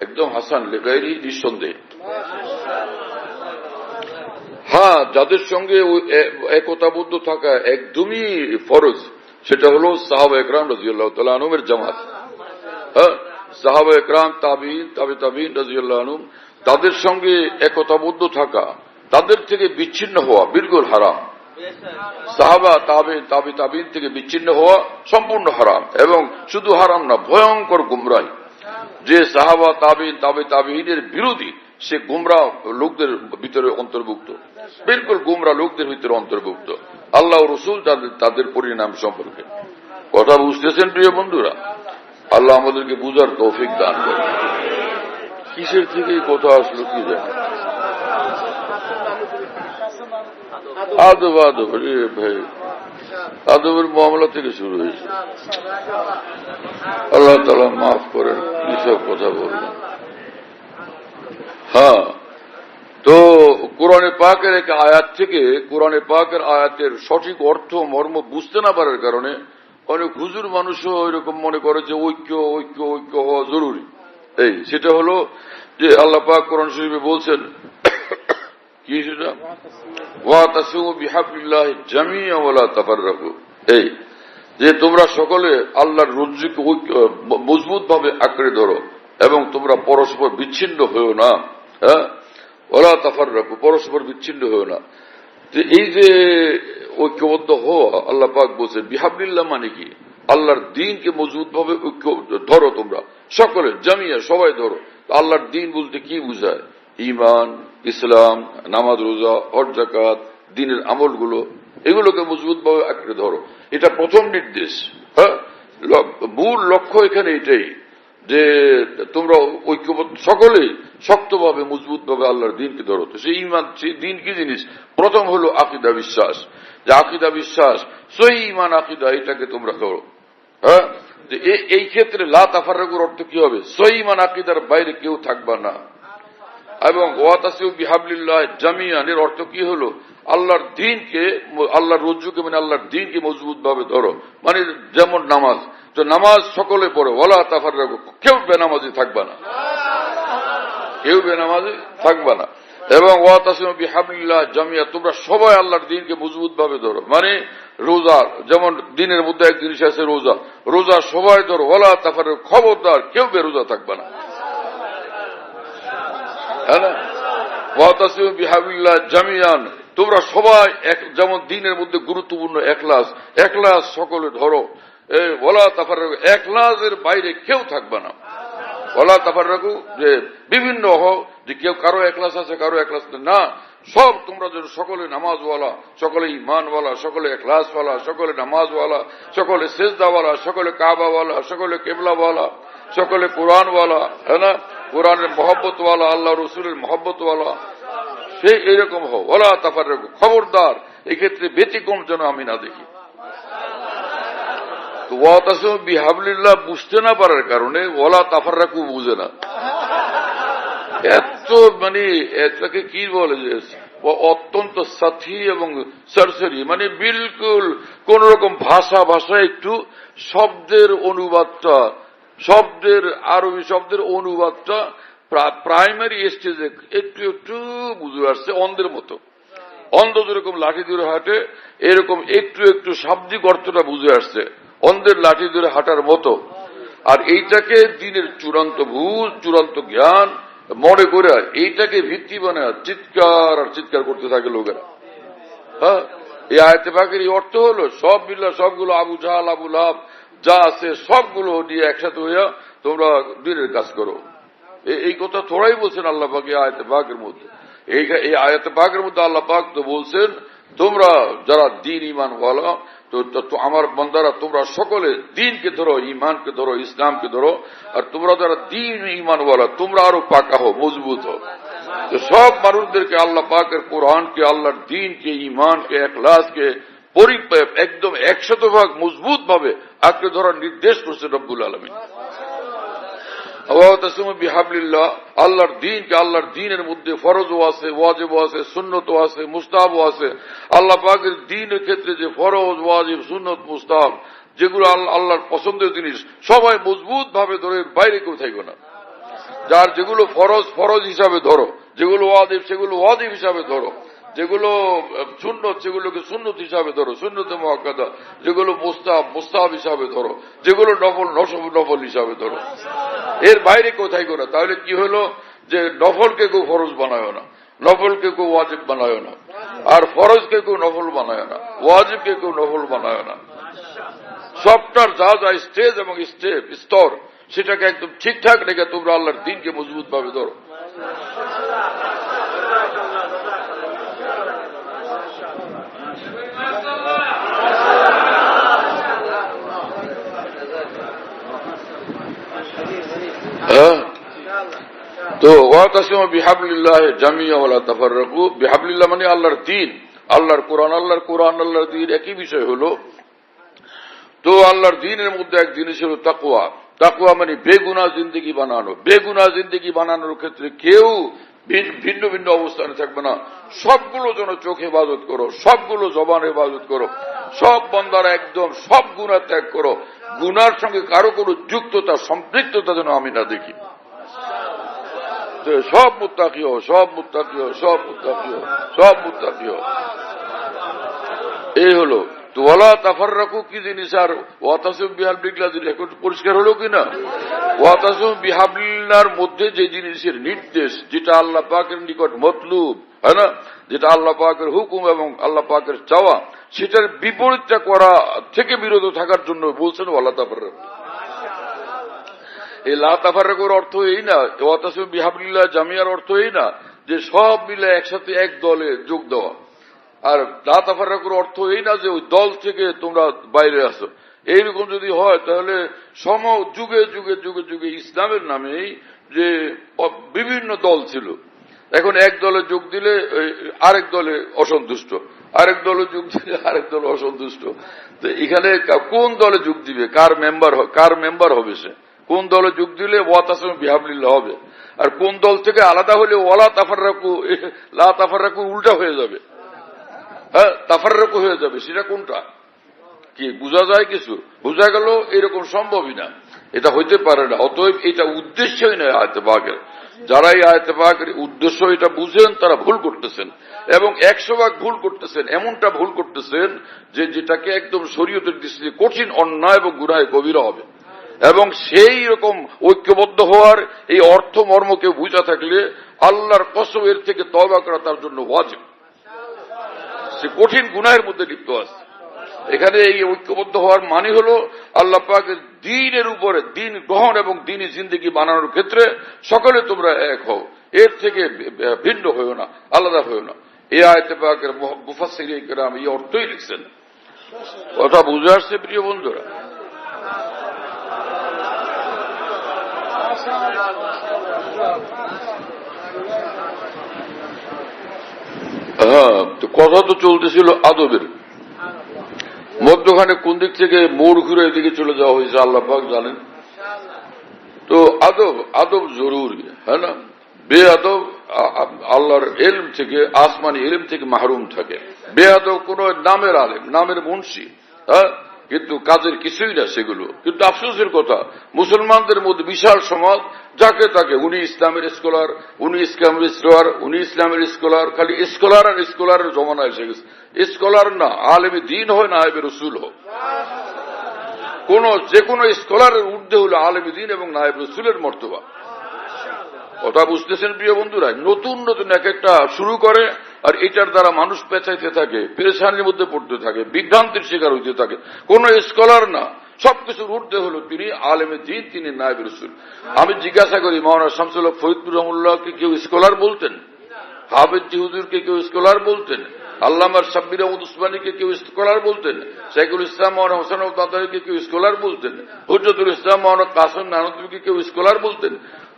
B: একদম হাসান লিগাইরিহি, নিঃসন্দেহে। হ্যাঁ, যাদের সঙ্গে একতাবদ্ধ থাকা একদমই ফরজ, সেটা হলো সাহাবা একরাম রাদিয়াল্লাহু তাআলা আনহুমের জামাত। হ্যাঁ, সাহাবা একরাম, তাবিঈন, তাবিঈন রাদিয়াল্লাহু আনহুম, তাদের সঙ্গে একতাবদ্ধ থাকা, তাদের থেকে বিচ্ছিন্ন হওয়া বিলকুল হারাম। সাহাবা, তাবিঈন থেকে বিচ্ছিন্ন হওয়া সম্পূর্ণ হারাম, এবং শুধু হারাম না, ভয়ঙ্কর গুমরাহি। যে সাহাবা, তাবিঈনের বিরোধী, সে গুমরাহ লোকদের ভিতরে অন্তর্ভুক্ত, বিলকুল গুমরাহ লোকদের ভিতরে অন্তর্ভুক্ত। আল্লাহ ও রাসূল তাদের পরিণাম সম্পর্কে কথা বুঝতেছেন প্রিয় বন্ধুরা? আল্লাহ আমাদেরকে বুঝার তৌফিক দান করেন। কিসের থেকে কথা আসলো কি জানি। আদব আদব, রে ভাই, আদবের মামলা থেকে শুরু হয়েছে। আল্লাহ তাআলা মাফ করেন, কিসব কথা বললেন। হ্যাঁ, তো কোরআনে পাকের এক আয়াত থেকে কোরআনে পাকের আয়াতের সঠিক অর্থ মর্ম বুঝতে না পারার কারণে অনেক হুজুর মানুষও এরকম মনে করে যে ঐক্য ঐক্য ঐক্য হওয়া জরুরি। এই সেটা হলো যে আল্লাহ পাক কোরআন শরীফে বলছেন, কি সেটা, ওয়াতাসিমু বিহাবলিল্লাহি জামিআ ওয়ালা তাফাররাকু, এই যে তোমরা সকলে আল্লাহর রজ্জুকে মজবুত ভাবে আঁকড়ে ধরো এবং তোমরা পরস্পর বিচ্ছিন্ন হয়েও না। হ্যাঁ, ওয়ালা তাফাররাকু, পরস্পর বিচ্ছিন্ন হয়েও না। এই যে ঐক্যবদ্ধ হওয়া, আল্লাহ পাক বলছে বিহাবলিল্লাহ মানে কি, আল্লাহর দ্বীনকে মজবুত ভাবে ঐক্য ধরো, তোমরা সকলে জামিয়া, সবাই ধরো। আল্লাহর দ্বীন বলতে কি বুঝায়? ঈমান, ইসলাম, নামাজ, রোজা, হজ, যাকাত, দ্বীনের আমলগুলো, এগুলোকে মজবুত ভাবে আঁকড়ে ধরো। এটা প্রথম নির্দেশ। হ্যাঁ, মূল লক্ষ্য এখানে এটাই যে তোমরা ঐক্যবদ্ধ সকলেই শক্তভাবে মজবুত ভাবে আল্লাহর দ্বীনকে ধরো। তো সেই ঈমান, সেই দ্বীন কি জিনিস? প্রথম হলো আকীদা, বিশ্বাস। যে আকীদা, বিশ্বাস, সহি ঈমান আকীদা, এটাকে তোমরা ধরো। হ্যাঁ, এই ক্ষেত্রে লা তাফাররাকুর অর্থ কি হবে? সহি ঈমান আকীদার বাইরে কেউ থাকবা না। এবং ওয়াতাসিমু বিহাবলিল্লাহ জামিআন এর অর্থ কি হলো? আল্লাহর দ্বীনকে, আল্লাহর রজ্জুকে মানে আল্লাহর দ্বীনকে মজবুত ভাবে ধরো। মানে যেমন নামাজ, তো নামাজ সকলে পড়ো, ওয়ালা তাফাররাকু, কেউ বেনামাজি থাকবা না, কেউ বেনামাজি থাকবা না। এবং ওয়াতাসিমু বিহাবলিল্লাহ জামিআ, তোমরা সবাই আল্লাহর দ্বীনকে মজবুত ভাবে ধরো। মানে রোজা, যেমন দিনের মধ্যে এক জিনিস আছে রোজা, রোজা সবাই ধরো, ওয়ালা তাফাররাকু, খবরদার কেউ বেরোজা থাকবা না। হ্যাঁ না, ওয়াতাসিমু বিহাবলিল্লাহ জামিআন, তোমরা সবাই যেমন দ্বীনের মধ্যে গুরুত্বপূর্ণ এখলাস, এখলাস সকলে ধরো। ওয়ালা তাফাররাকু, এখলাসের বাইরে কেউ থাকবে না। ওয়ালা তাফাররাকু, যে বিভিন্ন হও, যে কেউ কারো এখলাস আছে কারো এখলাস না, সব তোমরা যেন সকলে নামাজওয়ালা, সকলে ঈমানওয়ালা, সকলে এখলাসওয়ালা, সকলে নামাজওয়ালা, সকলে সেজদাওয়ালা, সকলে কাবাওয়ালা, সকলে কেবলাওয়ালা, সকলে কোরআনওয়ালা, হ্যাঁ না, কোরআনের মহব্বতওয়ালা, আল্লাহ রসুলের মহব্বতওয়ালা, সেই এরকম হও। ওয়ালা তাফাররাকু, খবরদার এক্ষেত্রে ব্যতিক্রম যেন আমি না দেখি। ওয়াতাসিমু বিহাবলিল্লাহ বুঝতে না পারার কারণে ওয়ালা তাফাররাকু বুঝে না। এত মানে এটাকে কি বলে যে অত্যন্ত সাথী এবং সরসরি, মানে বিলকুল কোন রকম ভাষা একটু শব্দের অনুবাদটা, শব্দের আরবি শব্দের অনুবাদটা প্রাইমারি স্টেজে একটু একটু বুঝে আসছে, অন্ধের মতো। অন্ধ যেরকম লাঠি ধরে হাঁটে, এরকম একটু একটু শাব্দিক অর্থটা বুঝে আসছে, অন্ধের লাঠি ধরে হাঁটার মতো। আর এইটাকে দিনের চূড়ান্ত বুঝ, চূড়ান্ত জ্ঞান মনে করে এইটাকে ভিত্তি বানায় চিৎকার আর চিৎকার করতে থাকে লোকেরা। হ্যাঁ, এই আয়াতে পাকের এই অর্থ হলো সব মিল্লা, সবগুলো আবু জাহাল, আবু লাহাব যা আছে সবগুলো নিয়ে একসাথে হইয়া তোমরা দিনের কাজ করো। এই কথা থোড়াই বলছেন আল্লাহ পাক এই আয়াতে পাকের মধ্যে। এই আয়াতে পাকের মধ্যে আল্লাহ পাক তো বলছেন, তোমরা যারা দ্বীন ঈমান ওয়ালা, তো আমার বান্দারা তোমরা সকলে দ্বীনকে ধরো, ঈমানকে ধরো, ইসলামকে ধরো। আর তোমরা যারা দ্বীন ঈমান ওয়ালা, তোমরা আরো পাকা হও, মজবুত হও। তো সব মানুষদেরকে আল্লাহ পাকের কোরআনকে, আল্লাহর দ্বীনকে, ঈমানকে, ইখলাসকে একদম 100% মজবুত ভাবে আঁকড়ে ধরার নির্দেশ করছে রব্বুল আলামিন। ওয়াতাসিমু বিহাবলিল্লাহ, আল্লাহর দ্বীনকে, আল্লাহর দ্বীনের মধ্যে ফরজও আছে, ওয়াজিবও আছে, সুন্নতও আছে, মুস্তাহাবও আছে। আল্লাহ পাকের দ্বীনের ক্ষেত্রে যে ফরজ, ওয়াজিব, সুন্নত, মুস্তাহাব যেগুলো আল্লাহর পছন্দের জিনিস, সবাই মজবুত ভাবে ধরে, বাইরে কেউ থাকবে না। যার যেগুলো ফরজ ফরজ হিসাবে ধরো, যেগুলো ওয়াজিব সেগুলো ওয়াজিব হিসাবে ধরো, যেগুলো সুন্নত সেগুলোকে সুন্নত হিসাবে ধরো, সুন্নতে মুআক্কাদা, যেগুলো মুস্তাহাব মুস্তাহাব হিসাবে ধরো, যেগুলো নফল নফল হিসাবে ধরো। এর বাইরে কোথায় করে? তাহলে কি হলো যে নফলকে কেউ ফরজ বানায় না, নফলকে কেউ ওয়াজিব বানায় না, আর ফরজকে কেউ নফল বানায় না, ওয়াজিবকে কেউ নফল বানায় না। সবটার যা যা স্টেজ এবং স্তর, সেটাকে একদম ঠিকঠাক রেখে তোমরা আল্লাহর দ্বীনকে মজবুত ভাবে ধরো। তো ওয়াতাসিমু বিহাবলিল্লাহি জামিয়া ওয়া লা তাফাররাকু। বিহাবলিল্লাহ মানে আল্লাহর দ্বীন, আল্লাহর কোরআন, আল্লাহর দ্বীন একই বিষয় হলো। তো আল্লাহর দ্বীনের মধ্যে এক জিনিস হলো তাকওয়া। তাকওয়া মানে বেগুনাহ জিন্দেগি বানানো। বেগুনাহ জিন্দেগি বানানোর ক্ষেত্রে কেউ ভিন্ন ভিন্ন অবস্থানে থাকবে না। সবগুলো যেন চোখে ইবাদত করো, সবগুলো জবানে ইবাদত করো, সব বান্দারা একদম সব গুনাহ ত্যাগ করো। গুনার সঙ্গে কারো কোনো যুক্ততা সম্পৃক্ততা যেন আমি না দেখি। সব মুত্তাকি হও, সব মুত্তাকি হও, সব মুত্তাকি হও, সব মুত্তাকি হও। এই হলো তো ওয়ালা তাফাররাকু কি জিনিস আর ওয়াতাসিমু বিহাবলিল্লাহ এখন পরিষ্কার হলো কিনা? ওয়াতাসিমু বিহাবলিল্লাহর মধ্যে যে জিনিসের নির্দেশ, যেটা আল্লাহ পাকের নিকট মতলুব, হয় না, যেটা আল্লাহ পাকের হুকুম এবং আল্লাহ পাকের চাওয়া, সেটার বিপরীতটা করা থেকে বিরত থাকার জন্য বলছেন ওয়ালা তাফাররাকু। এই লা তাফাররাকুর অর্থ এই না, ওয়াতাসিমু বিহাবলিল্লাহ জামিয়ার অর্থ এই না যে সব মিলে একসাথে এক দলে যোগ দেওয়া। আর লা তাফাররাকুর অর্থ এই না যে ওই দল থেকে তোমরা বাইরে আসো। এইরকম যদি হয় তাহলে যুগে যুগে যুগে যুগে ইসলামের নামেই যে বিভিন্ন দল ছিল, এখন এক দলে যোগ দিলে আরেক দলে অসন্তুষ্ট, আরেক দলে যোগ দিলে আরেক দলে অসন্তুষ্ট। তো এখানে কোন দলে যোগ দিবে, কার মেম্বার হবে সে, কোন দলে যোগ দিলে ওয়াতাসিমু বিহাবলিল্লাহ হবে, আর কোন দল থেকে আলাদা হলে ওয়ালা তাফাররাকু, লা তাফাররাকু উল্টা হয়ে যাবে, হ্যাঁ তাফাররাকু হয়ে যাবে। সেটা কোনটা কি বোঝা যায়? কিছু বোঝা গেল এরকম সম্ভবই না, এটা হইতে পারে না। অতএব এটা উদ্দেশ্যই নয় আয়াতে পাকের। যারা এই আয়াতে পাকের উদ্দেশ্য এটা বুঝেন তারা ভুল করতেছেন, এবং 100 ভুল করতেছেন। এমনটা ভুল করতেছেন যে যেটাকে একদম শরীয়তের দৃষ্টিতে কঠিন অন্যায় এবং গুনাহে কবিরা হবে। এবং সেই রকম ঐক্যবদ্ধ হওয়ার এই অর্থ মর্মকে বুঝা থাকলে আল্লাহর কসম এর থেকে তওবা করা তার জন্য ওয়াজিব। সে কঠিন গুনাহের মধ্যে লিপ্ত আছে। এখানে এই ঐক্যবদ্ধ হওয়ার মানে হলো আল্লাহ পাকের দ্বীনের উপরে দ্বীন গ্রহণ এবং দ্বীনি জিন্দেগি বানানোর ক্ষেত্রে সকলে তোমরা এক হও, এর থেকে ভিন্ন হইও না, আলাদা হইও না। এই আয়াতে পাকের মুফাসসিরিন কিরাম এই অর্থই লিখছেন। কথা বুঝে আসছে প্রিয় বন্ধুরা? হ্যাঁ, তো কথা তো চলতেছিল আদবের। মধ্যখানে কোন দিক থেকে মোড় ঘুরে এদিকে চলে যাওয়া হয়েছে আল্লাহ পাক জানেন। তো আদব জরুরি, হ্যাঁ না? বেআদব আল্লাহর ইলম থেকে, আসমানি ইলম থেকে মাহরুম থাকে। বেআদব কোন নামের আলেম, নামের মুন্সি, হ্যাঁ, কিন্তু কাজের কিছুই না সেগুলো। কিন্তু আফসোসের কথা, মুসলমানদের মধ্যে বিশাল সমাজ, যাকে তাকে উনি ইসলামের স্কলার, উনি ইসলামের স্কলার, খালি স্কলার আর স্কলারের জমানা এসে গেছে। স্কলার না, আলেমে দ্বীন হয়, নায়েবে রাসূল হোক, যে কোনো স্কলারের ঊর্ধ্বে হলো আলেমে দ্বীন এবং নায়েবে রাসূলের মর্তবা। কথা বুঝতেছেন প্রিয় বন্ধুরা? নতুন নতুন এক একটা শুরু করে, আর এটার দ্বারা মানুষ পেঁচাইতে থাকে, পেরেশানির মধ্যে পড়তে থাকে, বিভ্রান্তির শিকার হইতে থাকে। কোন স্কলার না, সবকিছুর ঊর্ধ্বে হলো তিনি আলেমে দ্বীন, তিনি নায়েবে রাসূল। আমি জিজ্ঞাসা করি, মাওলানা শামসুল হক ফরিদপুর রহমাতুল্লাহকে কেউ স্কলার বলতেন? হাফেজ জি হুজুরকে কেউ স্কলার বলতেন? আল্লামা শাব্বির আহমদ উসমানীকে কেউ স্কলার বলতেন? শাইখুল ইসলাম মাওলানা হোসেন আবদুল্লাহকে কেউ স্কলার বলতেন? হুজ্জতুল ইসলাম মাওলানা কাসেম নানতুবিকে কেউ স্কলার বলতেন?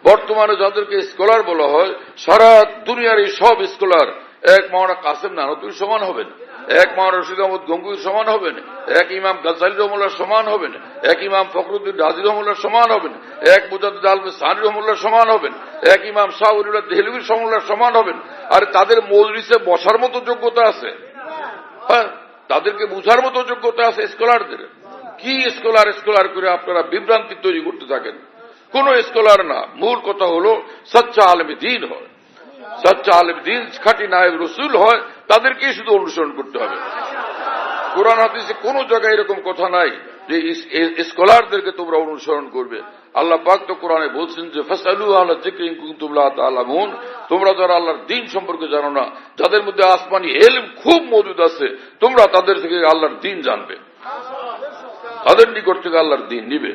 B: বর্তমানে যাদেরকে স্কলার বলা হয়, সারা দুনিয়ার এই সব স্কলার এক মাওলানা কাসেম নানতুবির সমান হবেন, এক মাওলানা রশিদ আহমদ গঙ্গুহির সমান হবেন, এক ইমাম গাজ্জালী রহমাতুল্লাহর সমান হবেন, এক ইমাম ফখরুদ্দিন রাজি রহমাতুল্লাহর সমান হবেন, এক মুজাদ্দিদ আলম সানি রহমাতুল্লাহর সমান হবেন, এক ইমাম শাহ ওলিউল্লাহ দেহলভির রহমাতুল্লাহর সমান হবেন। আর তাদের মজলিসে বসার মতো যোগ্যতা আছে, হ্যাঁ, তাদেরকে বুঝার মতো যোগ্যতা আছে স্কলারদের। কি স্কলার করে আপনারা বিভ্রান্তি তৈরি করতে থাকেন? কোন স্কলার না, মূল কথা হলো সচ্চা আলেমে দ্বীন হয়, সচ্চা আলেমে দ্বীন খাঁটি নায়েব রাসূল হয়, তাদেরকেই শুধু অনুসরণ করতে হবে। কোরআন হাদিসে কোন জায়গায় এরকম কথা নাই যে স্কলারদেরকে তোমরা অনুসরণ করবে। আল্লাহ পাক তো কোরআনে বলছেন যে ফাসআলু আহলা যিকরি ইন কুনতুম লা তা'লামুন, তোমরা যারা আল্লাহর দ্বীন সম্পর্কে জানো না, যাদের মধ্যে আসমানি ইলম খুব মজুদ আছে, তোমরা তাদের থেকে আল্লাহর দ্বীন জানবে, তাদের নিকট থেকে আল্লাহর দ্বীন নিবে।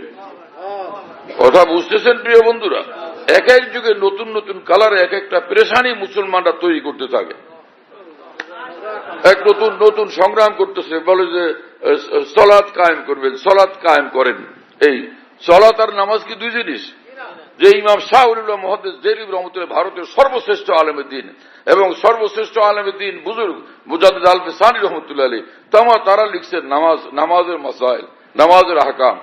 B: কথা বুঝতেছেন প্রিয় বন্ধুরা? এক এক যুগে নতুন নতুন কালারে এক একটা পেরেশানি মুসলমানরা তৈরি করতে থাকে, এক নতুন নতুন সংগ্রাম করতেছে। বলে যে সলাত কায়েম করবেন, সলাত কায়েম করেন। এই সলাত আর নামাজ কি দুই জিনিস? যে ইমাম শাহ ওলিউল্লাহ মুহাদ্দিস দেহলভী রহমতুল্লাহ ভারতের সর্বশ্রেষ্ঠ আলেমে দ্বীন এবং সর্বশ্রেষ্ঠ আলেমে দ্বীন বুজুর্গ মুজাদ্দিদ আল ফিসানী রহমতুল্লাহ আলাইহি তারা লিখছেন নামাজের মাসাইল, নামাজের আহকাম।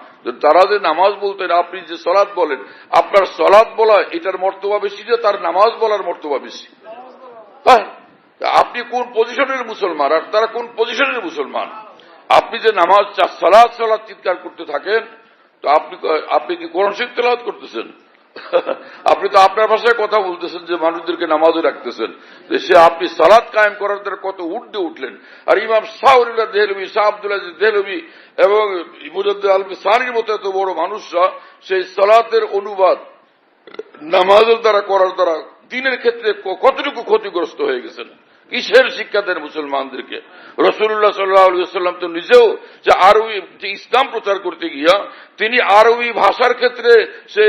B: তারা যে নামাজ বলতেন, আপনি যে সলাৎ বলেন, আপনার সলাৎ বলা এটার মর্তবা বেশি যে তার নামাজ বলার মর্তবা বেশি। হ্যাঁ, আপনি কোন পজিশনের মুসলমান আর তারা কোন পজিশনের মুসলমান? আপনি যে নামাজ সালাত সালাত চিৎকার করতে থাকেন, তো আপনি কি কোরআন শরীফ তেলাওয়াত করতেছেন? আপনি তো আপনার ভাষায় কথা বলতেছেন যে মানুষদেরকে নামাজও রাখতেছেন। সে আপনি সালাত কায়েম করার দ্বারা কত ঊর্ধ্বে উঠলেন। আর ইমাম শাহ ওলিউল্লাহ দেহলভী, শাহ আব্দুল আজিজ দেহলভী এবং মুজাদ্দিদ আল ফিসানীর মতো এত বড় মানুষরা সেই সালাতের অনুবাদ নামাজের দ্বারা করার দ্বারা দ্বীনের ক্ষেত্রে কতটুকু ক্ষতিগ্রস্ত হয়ে গেছেন। কিসের শিক্ষা দেন মুসলমানদেরকে? রাসূলুল্লাহ সাল্লাল্লাহু আলাইহি ওয়াসাল্লাম তো নিজেও যে আরবি যে ইসলাম প্রচার করতে গিয়া তিনি আরবি ভাষার ক্ষেত্রে সে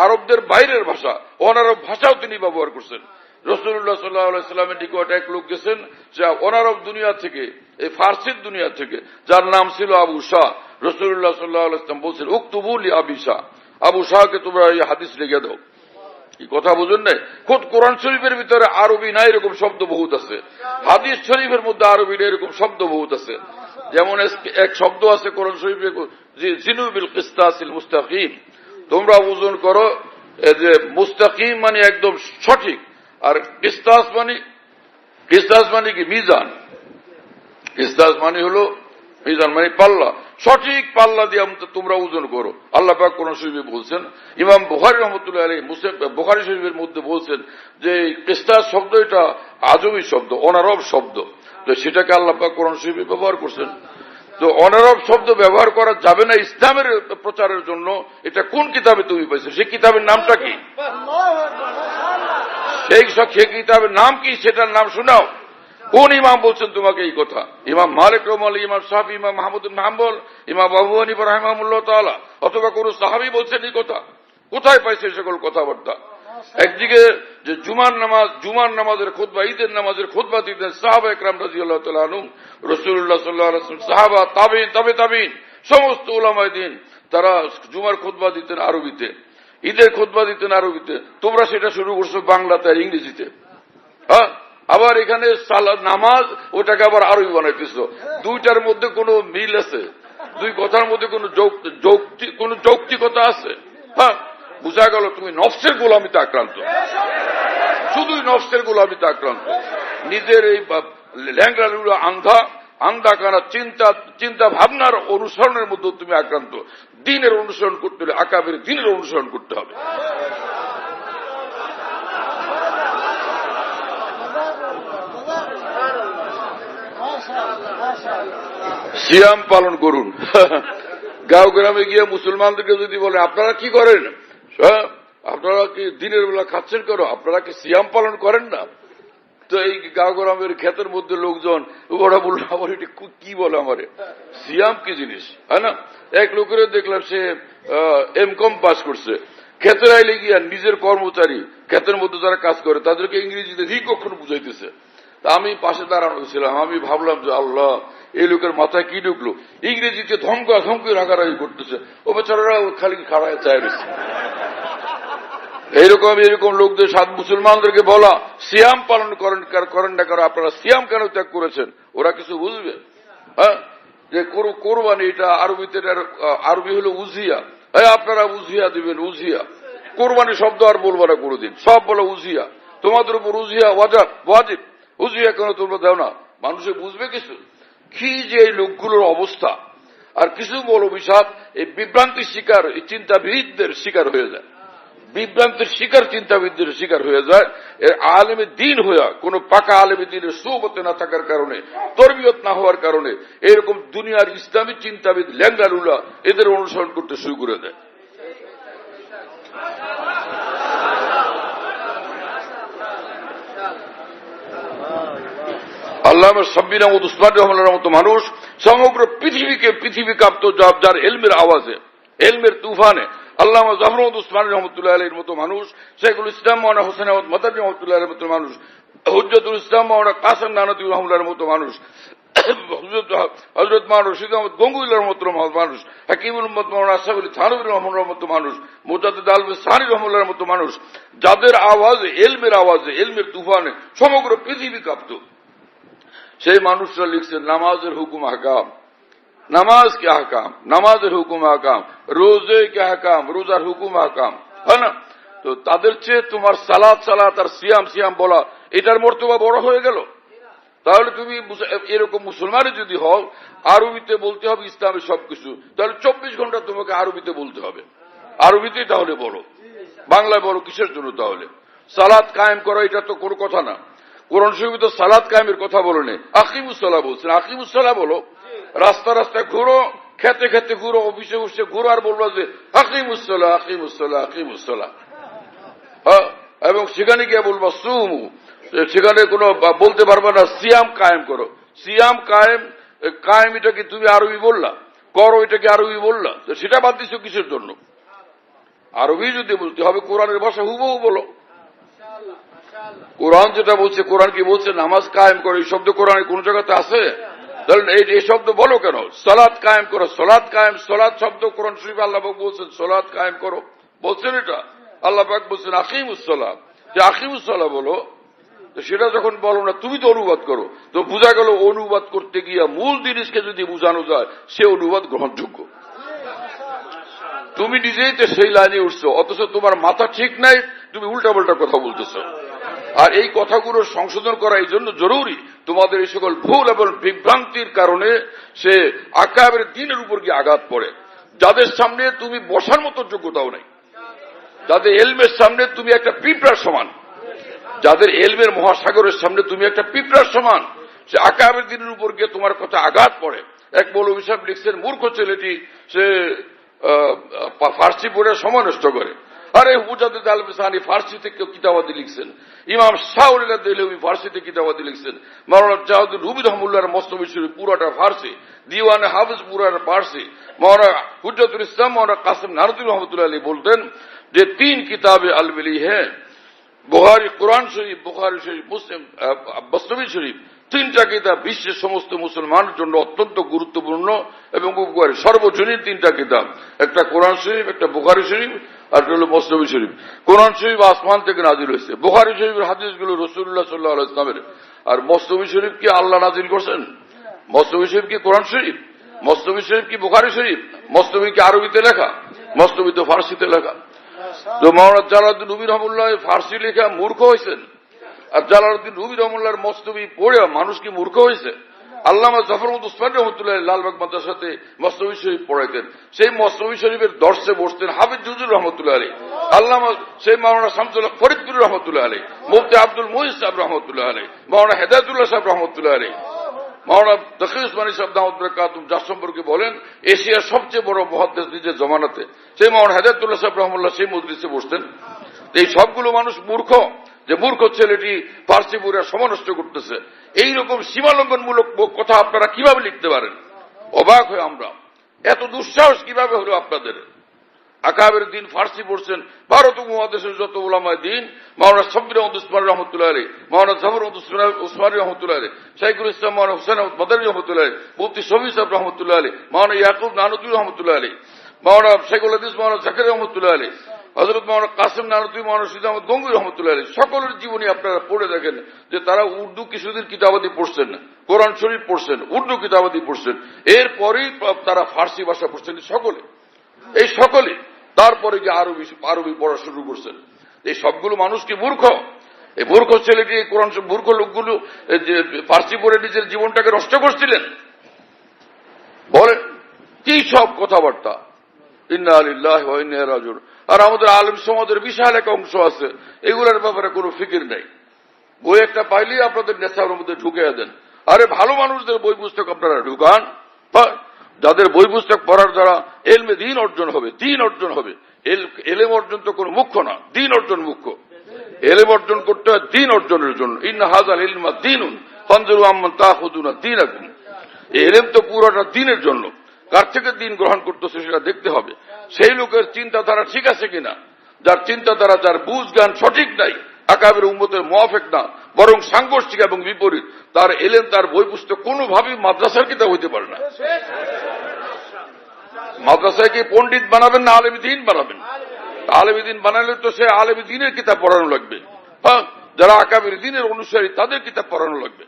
B: আরবদের বাইরের ভাষা, অনারব ভাষাও তিনি ব্যবহার করছেন। রাসূলুল্লাহ সাল্লাল্লাহু আলাইহি ওয়াসাল্লামের নিকট এক লোক গেছেন যে অনারব দুনিয়া থেকে, এই ফার্সির দুনিয়া থেকে, যার নাম ছিল আবু শাহ। রাসূলুল্লাহ সাল্লাল্লাহু আলাইহি ওয়াসাল্লাম বলছেন, উকতুবু লি আবি শাহ, আবু শাহকে তোমরা এই হাদিস লিখে দাও। কি কথা বুঝুন না? খোদ কোরআন শরীফের ভিতরে আরবি না এরকম শব্দ বহুত আছে, হাদিস শরীফের মধ্যে আরবি না এরকম শব্দ বহুত আছে। যেমন এক শব্দ আছে কোরআন শরীফে, জিনু বিল কিসতাসিল মুস্তাকিম, তোমরা ওজন করো যে মুস্তাকিম মানে একদম সঠিক, আর কিসতাস মানে কি মিজান, কিসতাস মানে হলো মিজান মানে পাল্লা, সঠিক পাল্লা দিয়ে তোমরা ওজন করো। আল্লাহ পাক কোরআন শরীফে বলছেন। ইমাম বুখারী রাহমাতুল্লাহি আলাইহি বুখারী শরীফের মধ্যে বলছেন যে কিসতাস শব্দ এটা আজমি শব্দ, অনারব শব্দ, তো সেটাকে আল্লাহ পাক কোরআন শরীফে ব্যবহার করছেন। তো অনারব শব্দ ব্যবহার করা যাবে না ইসলামের প্রচারের জন্য, এটা কোন কিতাবে তুমি পাইছো? সেই কিতাবের নামটা কি? সেই কিতাবের নাম কি? সেটার নাম শোনাও। কোন ইমাম বলছেন তোমাকে এই কথা? ইমাম মালিক রাহমাতুল্লাহ, ইমাম শাফি, ইমাম মাহমুদ ইবনে হাম্বল, ইমাম আবু হানিফা রাহিমাহুল্লাহ তাআলা, অথবা কোন সাহাবী বলছেন এই কথা? কোথায় পাইছে সকল কথাবার্তা? একদিকে যে জুমার নামাজের খুতবা, ঈদের নামাজের খুতবা দিতেন সাহাবা একরাম রাদিয়াল্লাহু তাআলা আনহুম, রাসূলুল্লাহ সাল্লাল্লাহু আলাইহি ওয়াসাল্লাম, সাহাবা, তাবেঈন, তাবেঈন, সমস্ত উলামায়ে দ্বীন তারা জুমার খুতবা দিতেন আরবিতে, ঈদের খুতবা দিতেন আরবিতে। তোমরা সেটা শুরু করছো বাংলাতে আর ইংরেজিতে। হ্যাঁ, আবার এখানে নামাজ ওটাকে আবার আরবি বানাইতেছ। দুইটার মধ্যে কোনো মিল আছে? দুই কথার মধ্যে কোনো যৌক্তিকতা আছে? হ্যাঁ, বুঝা গেল তুমি নফসের গোলামিতে আক্রান্ত, শুধুই নফসের গোলামিতে আক্রান্ত। নিজের এই ল্যাংড়া লুড়া আন্ধা কানা চিন্তা ভাবনার অনুসরণের মধ্যে তুমি আক্রান্ত। দ্বীনের অনুসরণ করতে হলে আকাবের দ্বীনের অনুসরণ করতে হবে। সিয়াম পালন করুন। গাঁও গ্রামে গিয়ে মুসলমানদেরকে যদি বলে আপনারা কি করেন, আপনারা কি দিনের বেলা খাচ্ছেন কেন, আপনারা কি সিয়াম পালন করেন না? তো এই গাঁও গ্রামের ক্ষেতের মধ্যে লোকজন ওরা বললো আমার এটি কি বলে, আমারে সিয়াম কি জিনিস, হ্যাঁ না? এক লোকের দেখলাম সে এমকম পাস করছে, ক্ষেতের আইলে গিয়া নিজের কর্মচারী ক্ষেতের মধ্যে যারা কাজ করে তাদেরকে ইংরেজিতে রিকক্ষণ বুঝাইতেছে। তা আমি পাশে দাঁড়ানো ছিলাম, আমি ভাবলাম যে আল্লাহ এই লোকের মাথায় কি ঢুকলো, ইংরেজিতে ধমকি রাগারাগি করতেছে, ও বেচারারা খালি খাড়ায় চায় রয়েছে। এরকম লোকদের সাথে মুসলমানদেরকে বলা সিয়াম পালন করেন না কারণ আপনারা সিয়াম কেন ত্যাগ করেছেন, ওরা কিছু বুঝবে? হ্যাঁ, যে কোরবানি এটা আরবি হলো উজিয়া, আপনারা উজিয়া দিবেন, উজিয়া কোরবানি শব্দ আর বলবো না কোনোদিন, সব বলো উজিয়া, তোমাদের উপর উজিয়া ওয়াজিব, উজিয়া কেন তোমরা দাও না? মানুষে বুঝবে কিছু? কি যে এই লোকগুলোর অবস্থা। আর কিছু মৌলবী সাহেব এই বিভ্রান্তির শিকার, এই চিন্তাবিদদের শিকার হয়ে যায়, বিভ্রান্তির শিকার চিন্তাবিদদের শিকার হয়ে যায়। এর আলেমে দ্বীন হইয়া কোন পাকা আলেমে দ্বীনের সুবতে না থাকার কারণে, তরবিয়ত না হওয়ার কারণে এরকম দুনিয়ার ইসলামী চিন্তাবিদ ল্যাংড়ালুলা এদের অনুসরণ করতে শুরু করে দেয়। আল্লামা সাব্বির আহমদ উসমান রহমানের মতো মানুষ সমগ্র পৃথিবী কাঁপত যার এলমের আওয়াজে, এলমের তুফানে। আল্লামা জাফর আহমদ উসমান রহমতুল্লাহ আলাইহির মতো মানুষ, শেখুল ইসলাম মাওলানা হোসেন আহমদ মাদানী রহমতুল্লাহ আলাইহির মতো মানুষ, হুজ্জতুল ইসলাম মাওলানা কাসেম নানতী রহমতুল্লাহর মতো মানুষ, হযরত মাওলানা রশিদ আহমদ গঙ্গুইল্লাহর মতো মানুষ, হাকিমুল উম্মত মাওলানা আশরাফ আলী থানভী রহমানুল্লাহর মতো মানুষ, মুজাদ্দিদ আলবে সানি রহমানুল্লাহর মতো মানুষ, যাদের আওয়াজে, এলমের তুফানে সমগ্র পৃথিবী কাঁপত, সেই মানুষরা লিখছেন নামাজের হুকুম আহকাম, নামাজ কে আহকাম, নামাজের হুকুম আহকাম, রোজে কে আহকাম, রোজার হুকুম আহকাম, হয় না? তো তাদের চেয়ে তোমার সালাত আর সিয়াম বলা এটার মর্তবা বড় হয়ে গেল। তাহলে তুমি এরকম মুসলমানই যদি হও, আরবিতে বলতে হবে ইসলামের সবকিছু, তাহলে 24 ঘন্টা তোমাকে আরবিতে বলতে হবে, আরবিতেই তাহলে বলো, বাংলায় বলো কিসের জন্য? তাহলে সালাত কায়েম করা এটা তো কোনো কথা না। কোরআন শরীফে তো সালাত কায়েমের কথা বলে নেই, আকিমুসসালাহ বলছেন, আকিমুসসালাহ বলো। রাস্তায় ঘুরো, খেতে ঘুরো, অফিসে ঘুরো, আর বলবো যে আকিমুসসালাহ। হ্যাঁ, এবং সেখানে গিয়ে বলবো সুমু, সেখানে কোনো বলতে পারবে না সিয়াম কায়েম করো। সিয়াম কায়েম এটা কি তুমি আরবি বললা? করো এটা কি আরবি বললা? তো সেটা বাদ দিচ্ছ কিসের জন্য? আরবি যদি বলতে হবে কোরআনের ভাষা হুবহু বলো। কোরআন যেটা বলছে, কোরআন কি বলছে নামাজ কায়েম করো, এই শব্দ কোরআনে কোন জায়গাতে আছে? তাহলে এই শব্দ বলো কেন? সালাত কায়েম করো, সালাত শব্দ কোরআন শরীফে আল্লাহ পাক বলছেন সালাত কায়েম করো, বলছেন এটা আল্লাহ পাক বলছেন আকিমুসসালাহ, যে আকিমুসসালাহ বলো। তো সেটা যখন বলো না, তুমি তো অনুবাদ করো, তো বোঝা গেল অনুবাদ করতে গিয়া মূল জিনিসকে যদি বোঝানো যায় সে অনুবাদ গ্রহণযোগ্য। তুমি নিজেই তো সেই লাইনে উঠছো, অথচ তোমার মাথা ঠিক নাই, তুমি উল্টাপাল্টা কথা বলতেছ। আর এই কথাগুলো সংশোধন করা এই জন্য জরুরি, তোমাদের এই সকল ভুল এবং বিভ্রান্তির কারণে সে আকাবের দ্বীনের উপর গিয়ে আঘাত পড়ে। যাদের সামনে তুমি বসার মতো যোগ্যতাও নাই, যাদের এলমের সামনে তুমি একটা পিঁপড়ার সমান, যাদের এলমের মহাসাগরের সামনে তুমি একটা পিঁপড়ার সমান, সে আকাবের দ্বীনের উপর গিয়ে তোমার কথা আঘাত পড়ে। এক মৌলভী সাহেব লিখছেন, মূর্খ ছেলেটি সে ফার্সি পড়ে সময় নষ্ট করে। আরে মুজাদ্দিদ আলবে সানি ফার্সিতে কিতাবাদি লিখছেন, ইমাম শাহউল্লাহ দেহলভী ফার্সিতে কিতাবাদি লিখছেন, মাওলানা জাহাদুল রুবি রহমতুল্লাহর মস্তবী শরীফ পুরাটা ফার্সি, দিওয়ানে হাফিজ পুরাটা ফার্সি। মাওলানা হুজ্জাতুল ইসলাম মাওলানা কাসেম নানুতুল্লাহ রহমতুল্লাহ আলী বলতেন যে 3 কিতাবে আলবেলি হ্যাঁ, বুখারী, কোরআন শরীফ, বুখারী শরীফ, মুসলিম, মস্তবী শরীফ, 3টা কিতাব বিশ্বের সমস্ত মুসলমানের জন্য অত্যন্ত গুরুত্বপূর্ণ এবং উপকারী, সর্বজনীন 3টা কিতাব। একটা কোরআন শরীফ, একটা বুখারী শরীফ, আর হল মস্তবী শরীফ। কোরআন শরীফ আসমান থেকে নাজিল হয়েছে, বুখারী শরীফের হাদিসগুলো রাসূলুল্লাহ সাল্লাল্লাহু আলাইহি ওয়াসাল্লামের, আর মস্তবী শরীফ কি আল্লাহ নাজিল করছেন? মস্তবী শরীফ কি কোরআন শরীফ? মস্তবী শরীফ কি বুখারী শরীফ? মস্তবী কি আরবিতে লেখা? মস্তবী তো ফার্সিতে লেখা। তো মাওলানা জালালউদ্দিন রুমি রহমতুল্লাহ ফার্সি লেখা মূর্খ হয়েছেন, আর জালালউদ্দিন রুমি রহমতুল্লাহর মস্তবী পড়ে মানুষ কি মূর্খ হয়েছে? আল্লামা জাফর মাহমুদ উসমানী রহমতুল্লাহ লালবাগ মাদ্রাসাতে মস্তবী শরীফ পড়াইতেন, সেই মস্তবী শরীফের দর্শে বসতেন হাফিজ জুজুর রহমতুল্লাহ আলী, আল্লামা সেই মাওলানা শামসুল্লাহ ফরিদপুর রহমতুল্লাহ আলী, মুফতি আব্দুল মুঈন সাহেব রহমতুল্লাহ আলী, মাওলানা হেদায়েতুল্লাহ সাহেব রহমতুল্লাহ আলী, মাওলানা তকি উসমানী সাহেব দাউদ বরকাতুম, যার সম্পর্কে বলেন এশিয়ার সবচেয়ে বড় মুহাদ্দিস নিজের জমানাতে, সেই মাওলানা হেদায়েতুল্লাহ সাহেব রহমতুল্লাহ সেই মজলিসে বসতেন। এই সবগুলো মানুষ মূর্খ, যে মূর্খ ছেলেটি ফার্সি পড়ে সমানষ্ট করতেছে, এইরকম সীমালঙ্ঘনমূলক কথা আপনারা কিভাবে লিখতে পারেন? অবাক হয়ে আমরা, এত দুঃসাহস কিভাবে হলো আপনাদের? আকাবের দিন ফার্সি পড়ছেন, ভারত উপমহাদেশের যত উলামায়ে দ্বীন, মাওলানা সাব্বির আহমদ উসমানী রহমতুল্লাহ আলী, মাওলানা জাফর আহমদ উসমানী রহমতুল্লাহ আলী, শাইখুল ইসলাম মাওলানা হুসাইন আহমদ মাদানী রহমতুল্লাহ আলী, মুফতি শফি সাহেব রহমতুল্লাহ আলী, মাওলানা ইয়াকুব নানুতুল্লাহ রহমতুল্লাহ আলী, মাওলানা শেখুল হাদিস মাওলানা জাকারিয়া রহমতুল্লাহ আলী, হযরত মাওলানা কাসেম নানুতুল্লাহ, মাওলানা রশিদ আহমদ গঙ্গুই রহমতুল্লাহ আলী, সকলের জীবনী আপনারা পড়ে দেখেন যে তারা উর্দু কিছুদিন কিতাবাদি পড়ছেন না, কোরআন শরীফ পড়ছেন, উর্দু কিতাবাদি পড়ছেন, এরপরেই তারা ফার্সি ভাষা পড়ছেন সকলে, এই সকলে। তারপরে গিয়ে আরবি পড়া শুরু করছেন। এই সবগুলো মানুষ কি মূর্খ? এই মূর্খ ছেলেটি কোরআন, মূর্খ লোকগুলো যে ফার্সি পড়ে নিজের জীবনটাকে নষ্ট করছিলেন, বলেন কি সব কথাবার্তা! ইন্না লিল্লাহি ওয়া ইন্না ইলাইহি রাজিউন। আর আমাদের আলেম সমাজের বিশাল এক অংশ আছে, এগুলোর ব্যাপারে কোনো ফিকির নাই। বই একটা পাইলেই আপনাদের নেশার মধ্যে ঢুকে দেন। আরে ভালো মানুষদের বই পুস্তক আপনারা ঢুকান, যাদের বই পুস্তক পড়ার দ্বারা এলমে দ্বীন অর্জন হবে, দ্বীন অর্জন হবে। এলেম অর্জন তো কোনো মুখ্য না, দ্বীন অর্জন মুখ্য। এলেম অর্জন করতে হয় দ্বীন অর্জনের জন্য। ইন্না হাযাল ইলমা দ্বীনুন ফানজুরু আম্মান তাখুযুনা দ্বীনাকুম। এলেম তো পুরোটা দ্বীনের জন্য, কার থেকে দ্বীন গ্রহণ করতেছে সেটা দেখতে হবে। সেই লোকের চিন্তাধারা ঠিক আছে কিনা, যার চিন্তাধারা, যার বুঝ জ্ঞান সঠিক নাই, আকাবের উম্মতের মুওয়াফিক না, বরং সাংঘর্ষিক এবং বিপরীত। তার এলেম, তার বই পুস্তক কোনোভাবেই মাদ্রাসার কিতাব হইতে পারে না। মাদ্রাসায় কি পণ্ডিত বানাবেন না আলেম দ্বীন বানাবেন? আলেম দ্বীন বানালে তো সে আলেম দ্বীনের কিতাব পড়ানো লাগবে। হ্যাঁ, যারা আকাবির দ্বীনের অনুসারী তাদের কিতাব পড়ানো লাগবে।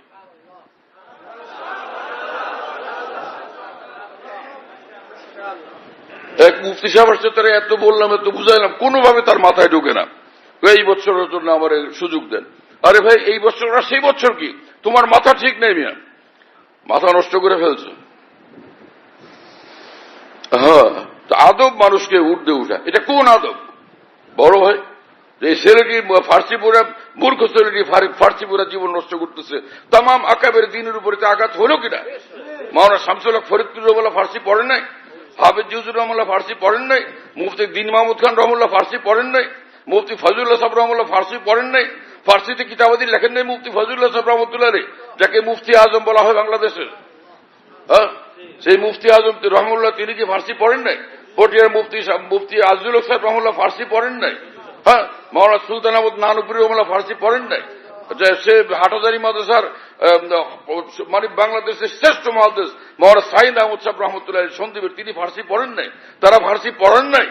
B: এক মুফতি সাহেব আসছে, তারা এত বললাম, এত বুঝাইলাম, কোনোভাবে তার মাথায় ঢোকে না। এই বছরের জন্য আমার সুযোগ দেন। আরে ভাই, এই বছর না সেই বছর কি? তোমার মাথা ঠিক নেই মিয়া, মাথা নষ্ট করে ফেলছো। হ্যাঁ, আদব মানুষকে উর্ধে উঠা, এটা কোন আদব? বড় ভাই, এই ছেলেটি ফার্সি পড়া, মূর্খ ছেলেটি ফার্সি পড়া জীবন নষ্ট করতেছে, তাম আকাবের দিনের উপরে আঘাত হলো কিনা? মাওলানা শামসুল হক ফরিদপুর রহমাল্লাহ ফার্সি পড়েন নাই? হাফেজ জিউজুর রহমাল্লাহ ফার্সি পড়েন নাই? মুফতি দিন মাহমুদ খান রহমুল্লাহ ফার্সি পড়েন নাই? মুফতি ফজলুল্লাহ সাহেব রহমুল্লাহ ফার্সি পড়েন নাই? ফার্সিতে কিতাবাদি লেখেন নাই মুফতি ফজলুল্লাহ সাহেব রহমতুল্লাহ, যাকে মুফতি আজম বলা হয় বাংলাদেশের। হ্যাঁ, সেই মুফতি আজম রহমুল্লাহ, তিনি কি ফার্সি পড়েন নাই? পটিয়ার মুফতি আজিজুল হক সাহেব রহমুল্লাহ ফার্সি পড়েন নাই? হ্যাঁ, মাওলানা সুলতান আহমদ নানুপুরি রহমুল্লাহ ফার্সি পড়েন নাই? সে হাটহাজারী মাদ্রাসার মানে বাংলাদেশের শ্রেষ্ঠ মহাদেশ মাওলানা সাইদ আহমদ সাহেব রহমতুল্লাহ সন্দীপের, তিনি ফার্সি পড়েন নাই? তারা ফার্সি পড়েন নাই?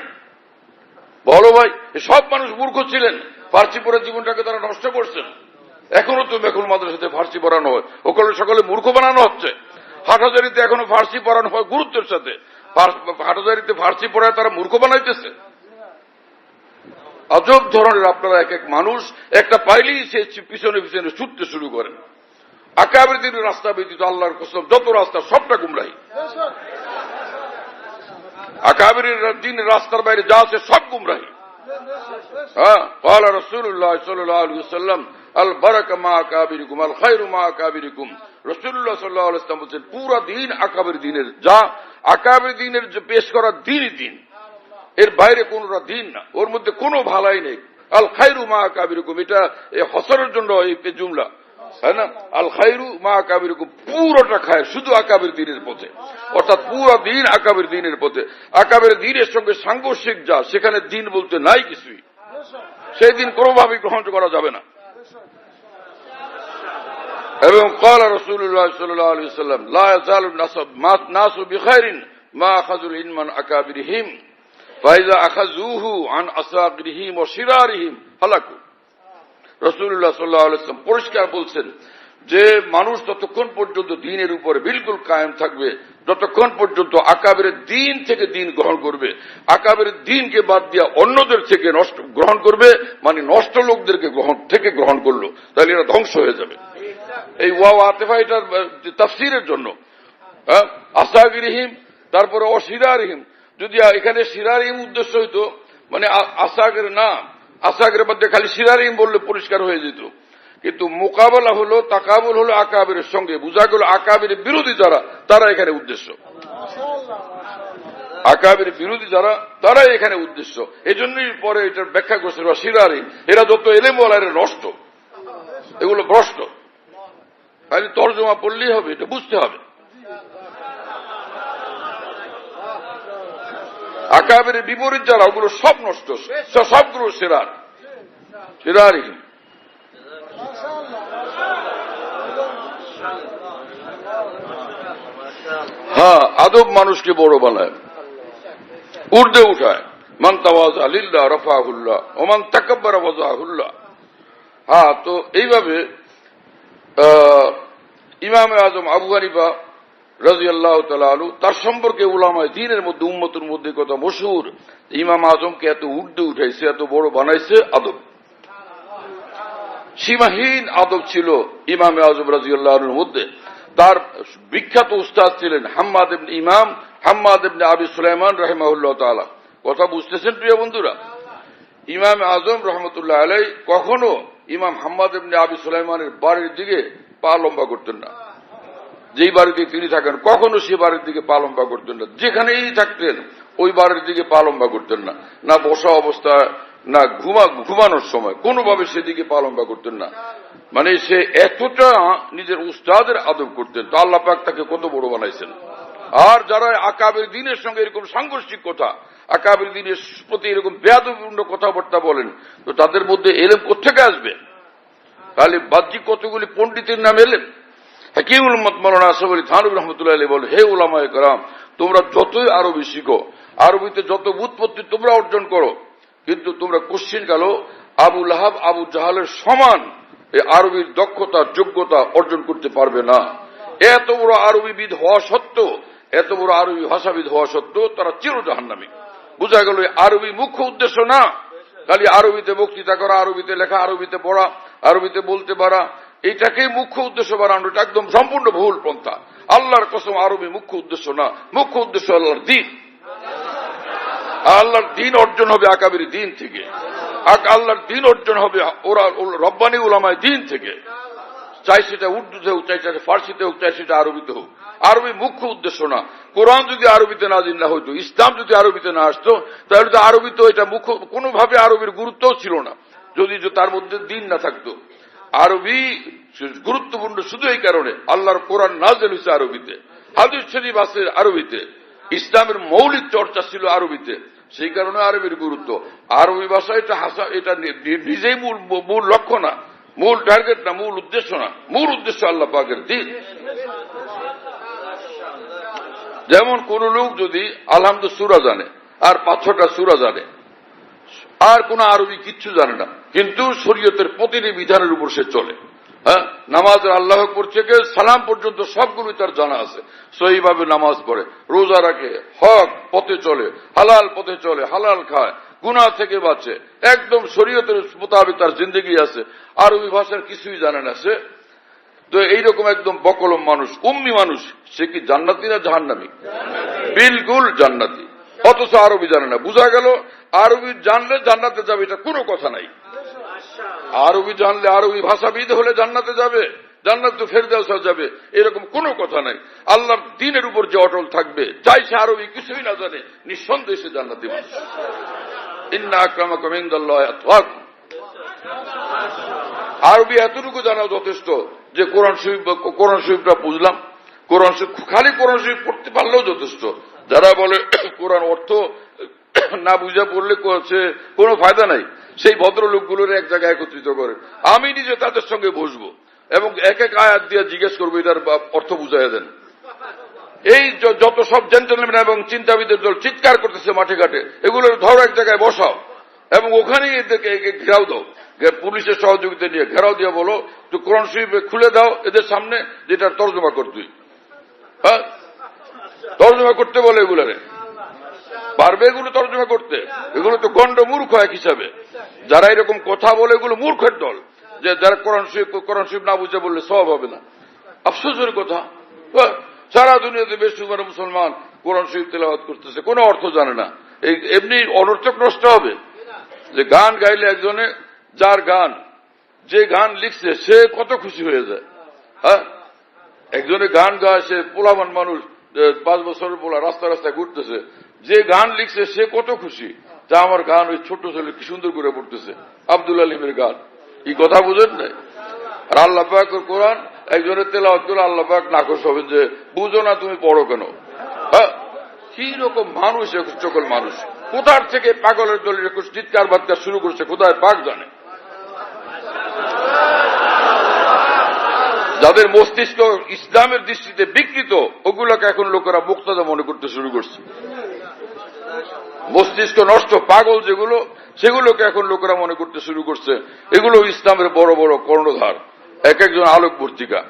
B: বলো ভাই, সব মানুষ মূর্খ ছিলেন, ফার্সি পড়ে জীবনটাকে তারা নষ্ট করছেন। এখনো তো মেখুল মাদ্রাসাতে ফার্সি পড়ানো হয়, ওখানে সকলে মূর্খ বানানো হচ্ছে। হাটহাজারীতে এখনো ফার্সি পড়ানো হয় গুরুত্বের সাথে, হাটহাজারীতে ফার্সি পড়ায় তারা মূর্খ বানাইতেছে। আজব ধরনের আপনারা এক এক মানুষ, একটা পাইলেই সে পিছনে পিছনে ছুটতে শুরু করেন। আকাবের দিনের রাস্তা ব্যতীত আল্লাহর কসম যত রাস্তা সবটা গুমরাহি। আকাবের দিনের রাস্তার বাইরে যা আছে সব গুমরাহি। হ্যাঁ, ক্বালা রাসূলুল্লাহ সাল্লাল্লাহু আলাইহি ওয়াসাল্লাম, আল বারাকা মা আকাবিরিকুম, আল খায়রু মা আকাবিরিকুম। রাসূলুল্লাহ সাল্লাল্লাহু আলাইহি ওয়াসাল্লাম বলেন, পুরো দিন আকাবের দিনের, যা আকাবের দিনের যে পেশ করা দিনই দিন, এর বাইরে কোনটা দিন না, ওর মধ্যে কোনো ভালাই নেই। আল খায়রু মা আকাবিরিকুম, এটা এই হসরের জন্য এই জুমলা, তাই না? আল খায়রু মা আকাবিরিকুম, পুরোটা খায় শুধু আকাবের দিনের পথে, অর্থাৎ পুরো দিন আকাবের দিনের পথে। আকাবের দিনের সঙ্গে সাংঘর্ষিক যা, সেখানে দিন বলতে নাই কিছুই, সেই দিন কোনোভাবেই গ্রহণ করা যাবে না। এবং ক্বালা রাসূলুল্লাহ সাল্লাল্লাহু আলাইহি ওয়াসাল্লাম, লা ইয়াজালু নাসু বিখাইরিন মা আখাযুল ইলমান আকাবিরিহিম ফাইযা আখাযুহু আন আসাগিরিহিম ওয়া শিরারিহিম হালাকু। রাসূলুল্লাহ সাল্লাল্লাহু আলাইহি ওয়াসাল্লাম পরিষ্কার বলছেন যে মানুষ ততক্ষণ পর্যন্ত দ্বীনের উপরে বিলকুল কায়েম থাকবে যতক্ষণ পর্যন্ত আকাবের দ্বীন থেকে দ্বীন গ্রহণ করবে। আকাবের দ্বীনকে বাদ দিয়া অন্যদের থেকে নষ্ট গ্রহণ করবে, মানে নষ্ট লোকদেরকে গ্রহণ করলো, তাহলে এরা ধ্বংস হয়ে যাবে। এই ওয়াও আতেফা এটার তাফসীরের জন্য। আসাগিরিহিম, তারপরে অশিরারিহিম, যদি এখানে শিরারিহিম উদ্দেশ্য হইতো, মানে আসাগের না, আসাগের মধ্যে খালি শিরারিহিম বললে পরিষ্কার হয়ে যেত, কিন্তু মোকাবেলা হলো, তাকাবুল হলো আকাবের সঙ্গে, বোঝা গেল আকাবের বিরোধী যারা, তারা এখানে উদ্দেশ্য। আকাবের বিরোধী যারা, তারাই এখানে উদ্দেশ্য। এই জন্যই পরে এটার ব্যাখ্যা করছে শিরারিহিম, এরা যত এলেমওয়ালা এরা নষ্ট, এগুলো ভ্রষ্ট। খালি তর্জমা পড়লেই হবে, এটা বুঝতে হবে। আকাবের বিপরীত যারা, ওগুলো সব নষ্ট, সবগুলো শিরারিহিম। হ্যাঁ, আদব মানুষকে বড় বানায়, উর্ধে উঠায়। মান তাওয়াযা লিল্লাহ রাফাহুল্লাহ ওয়া মান তাকাব্বারা ওয়াযাহুল্লাহ। হ্যাঁ, তো এইভাবে ইমামে আজম আবু হানিফা রাদিয়াল্লাহু তাআলা আনহু, তার সম্পর্কে উলামায়ে দ্বীনের মধ্যে, উম্মতের মধ্যে কথা মশহুর, ইমাম আজমকে এত উর্ধে উঠাইছে, এত বড় বানাইছে। আদব, সীমাহীন আদব ছিল ইমামে আজম রাদিয়াল্লাহু আনহুর মধ্যে। তার বিখ্যাত উস্তাদ ছিলেন হাম্মাদ ইবনে আবি সুলাইমান রাহিমাহুল্লাহ তাআলা। কথা বুঝতেছেন প্রিয় বন্ধুরা? ইমাম আজম রহমতুল্লাহ আলাইহি কখনো ইমাম হাম্মাদ ইবনে আবি সুলাইমানের বাড়ির দিকে পা লম্বা করতেন না। যেই বাড়িতে তিনি থাকেন কখনো সে বাড়ির দিকে পা লম্বা করতেন না। যেখানেই থাকতেন ওই বাড়ির দিকে পা লম্বা করতেন না, না বসা অবস্থায়, না ঘুমানোর সময়, কোনোভাবে সেদিকে পা লম্বা করতেন না। মানে সে এতটা নিজের উস্তাদের আদব করতেন, তো আল্লাহ পাক তাকে কত বড় বানাইছেন। আর যারা আকাবের দ্বীনের সঙ্গে এরকম সাংঘর্ষিক কথা, আকাবের দ্বীনের প্রতি এরকম বেয়াদবিপূর্ণ কথাবার্তা বলেন, তো তাদের মধ্যে এলেম কোত্থেকে আসবে? খালি বাহ্যিক কতগুলি পণ্ডিতের নাম এলেন। হাকিমুল উম্মত মাওলানা আশরাফ আলী থানভী রহমতুল্লাহ আলাইহি বলে, হে উলামায়ে কেরাম, তোমরা যতই আরবি শিখো, আরবিতে যত ব্যুৎপত্তি তোমরা অর্জন করো, কিন্তু তোমরা কোশ্চিন কালো আবু লাহাব আবু জাহালের সমান এই আরবির দক্ষতা যোগ্যতা অর্জন করতে পারবে না। এত বড় আরবিবিদ হওয়া সত্ত্বেও, এত বড় আরবি ভাষাবিদ হওয়া সত্ত্বেও তারা চির জাহান্নামী। বোঝা গেল আরবি মুখ্য উদ্দেশ্য না খালি আরবিতে বক্তৃতা করা, আরবিতে লেখা, আরবিতে পড়া, আরবিতে বলতে পারা, এইটাকেই মুখ্য উদ্দেশ্য বানানো, এটা একদম সম্পূর্ণ ভুল পন্থা। আল্লাহর কসম আরবি মুখ্য উদ্দেশ্য না, মুখ্য উদ্দেশ্য আল্লাহর দ্বীন। আল্লাহর দ্বীন অর্জন হবে আকাবির দ্বীন থেকে, আল্লাহর দ্বীন অর্জন হবে ওরা রব্বানি উলামায়ে দ্বীন থেকে। চাই সেটা উর্দুতে হোক, চাই সেটা ফার্সিতে হোক, চাই সেটা আরবিতে হোক, আরবি মুখ্য উদ্দেশ্য না। কোরআন যদি আরবিতে নাজিল না হইতো, ইসলাম যদি আরবিতে না আসতো, তাহলে তো আরবি তো এটা মুখ্য, কোনোভাবে আরবির গুরুত্বও ছিল না যদি তার মধ্যে দ্বীন না থাকতো। আরবি গুরুত্বপূর্ণ শুধু এই কারণে, আল্লাহর কোরআন নাজিল হয়েছে আরবিতে, হাদিস শরীফ আছে আরবিতে, ইসলামের মৌলিক চর্চা ছিল আরবিতে, সেই কারণে আরবির গুরুত্ব। আরবি ভাষা এটা নিজেই মূল লক্ষ্য না, মূল টার্গেট না, মূল উদ্দেশ্য না, মূল উদ্দেশ্য আল্লাহ পাকের দ্বীন। যেমন কোন লোক যদি আলহামদুলিল্লাহ সূরা জানে আর 5-6টা সূরা জানে, আর কোন আরবি কিচ্ছু জানে না, কিন্তু শরীয়তের প্রতিটি বিধানের উপর সে চলে, হ্যাঁ, নামাজের আল্লাহ আকবার থেকে সালাম পর্যন্ত সবগুলোই তার জানা আছে, সহিভাবে নামাজ পড়ে, রোজা রাখে, হক পথে চলে, হালাল পথে চলে, হালাল খায়, গুনাহ থেকে বাঁচে, একদম শরীয়তের মোতাবেক তার জিন্দেগি আছে, আরবি ভাষার কিছুই জানে না সে, তো এইরকম একদম বকলম মানুষ, উম্মি মানুষ, সে কি জান্নাতি না জাহান্নামী? বিলকুল জান্নাতি, অথচ আরবি জানে না। বোঝা গেল আরবি জানলে জান্নাতে যাবে, এটা কোনো কথা নাই। আরবি জানলে, আরবি ভাষাবিদ হলে জান্নাতে যাবে, জান্নাতে ফেরদাউসে যাবে, এরকম কোনো কথা নাই। আল্লাহর দ্বীনের উপর যে অটল থাকবে, চাই সে আরবি কিছুই না জানে, নিঃসন্দেহে সে জান্নাতি মানুষ। ইন্না আকরামাকুম ইনদাল্লাহি আতকাকুম। আরবি এতটুকু জানা যথেষ্ট যে কোরআন শরীফটা বুঝলাম, কোরআন শরীফ, খালি কোরআন শরীফ পড়তে পারলেও যথেষ্ট। যারা বলে কোরআন অর্থ না বুঝে পড়লে কোনো ফায়দা নাই, সেই ভদ্রলোকগুলোর এক জায়গায় একত্রিত করে, আমি নিজে তাদের সঙ্গে বসবো এবং এক এক আয়াত দিয়ে জিজ্ঞেস করবো এটার অর্থ বুঝাইয়া দেন। এই যত সব জেন্টলম্যান এবং চিন্তাবিদের দল চিৎকার করতেছে মাঠে ঘাটে, এগুলোর ধরো এক জায়গায় বসাও এবং ওখানেই এদেরকে ঘেরাও দাও, পুলিশের সহযোগিতা নিয়ে ঘেরাও দিয়ে বলো তো কোরআন শরীফ খুলে দাও এদের সামনে, যেটার তর্জমা করতুই, হ্যাঁ, তর্জমা করতে বলে, এগুলারে পারবে এগুলো তর্জমা করতে? এগুলো তো গণ্ড মূর্খ এক হিসাবে, যারা এরকম কথা বলে এগুলো মূর্খের দল, যে যারা কোরআন শরীফ না বুঝে বললে সওয়াব হবে না। আফসোসের কথা, সারা দুনিয়াতে বেশ সুমার মুসলমান কোরআন শরীফ তেলাওয়াত করতেছে, কোনো অর্থ জানে না, এই এমনি অনর্থক নষ্ট হবে। যে গান গাইলে একজনে, যার গান, যে গান লিখছে সে কত খুশি হয়ে যায়, হ্যাঁ, একজনে গান গায়, সে পোলামান মানুষ, 5 বছরের পোলা রাস্তা রাস্তায় ঘুরতেছে, যে গান লিখছে সে কত খুশি, যা আমার গান ওই ছোট্ট ছেলে কি সুন্দর করে পড়তেছে, আব্দুল আলিমের গান, কি কথা বুঝেন নাই? আর আল্লাহ পাক কোরআন একজনের তেলাওয়াত করে আল্লাহ পাক নাকশ হবেন যে বুঝো না তুমি পড়ো কেন, হ্যাঁ, কি রকম মানুষ সকল মানুষ, কোথার থেকে পাগলের দলের চিৎকার বার্তা শুরু করছে কোথায় পাক জানে। যাদের মস্তিষ্ক ইসলামের দৃষ্টিতে বিকৃত, ওগুলোকে এখন লোকেরা মুক্তাদা মনে করতে শুরু করছে। মস্তিষ্ক নষ্ট পাগল যেগুলো, সেগুলোকে এখন লোকেরা মনে করতে শুরু করছে এগুলো ইসলামের বড় বড় কর্ণধার, এক একজন আলোকবর্তিকা,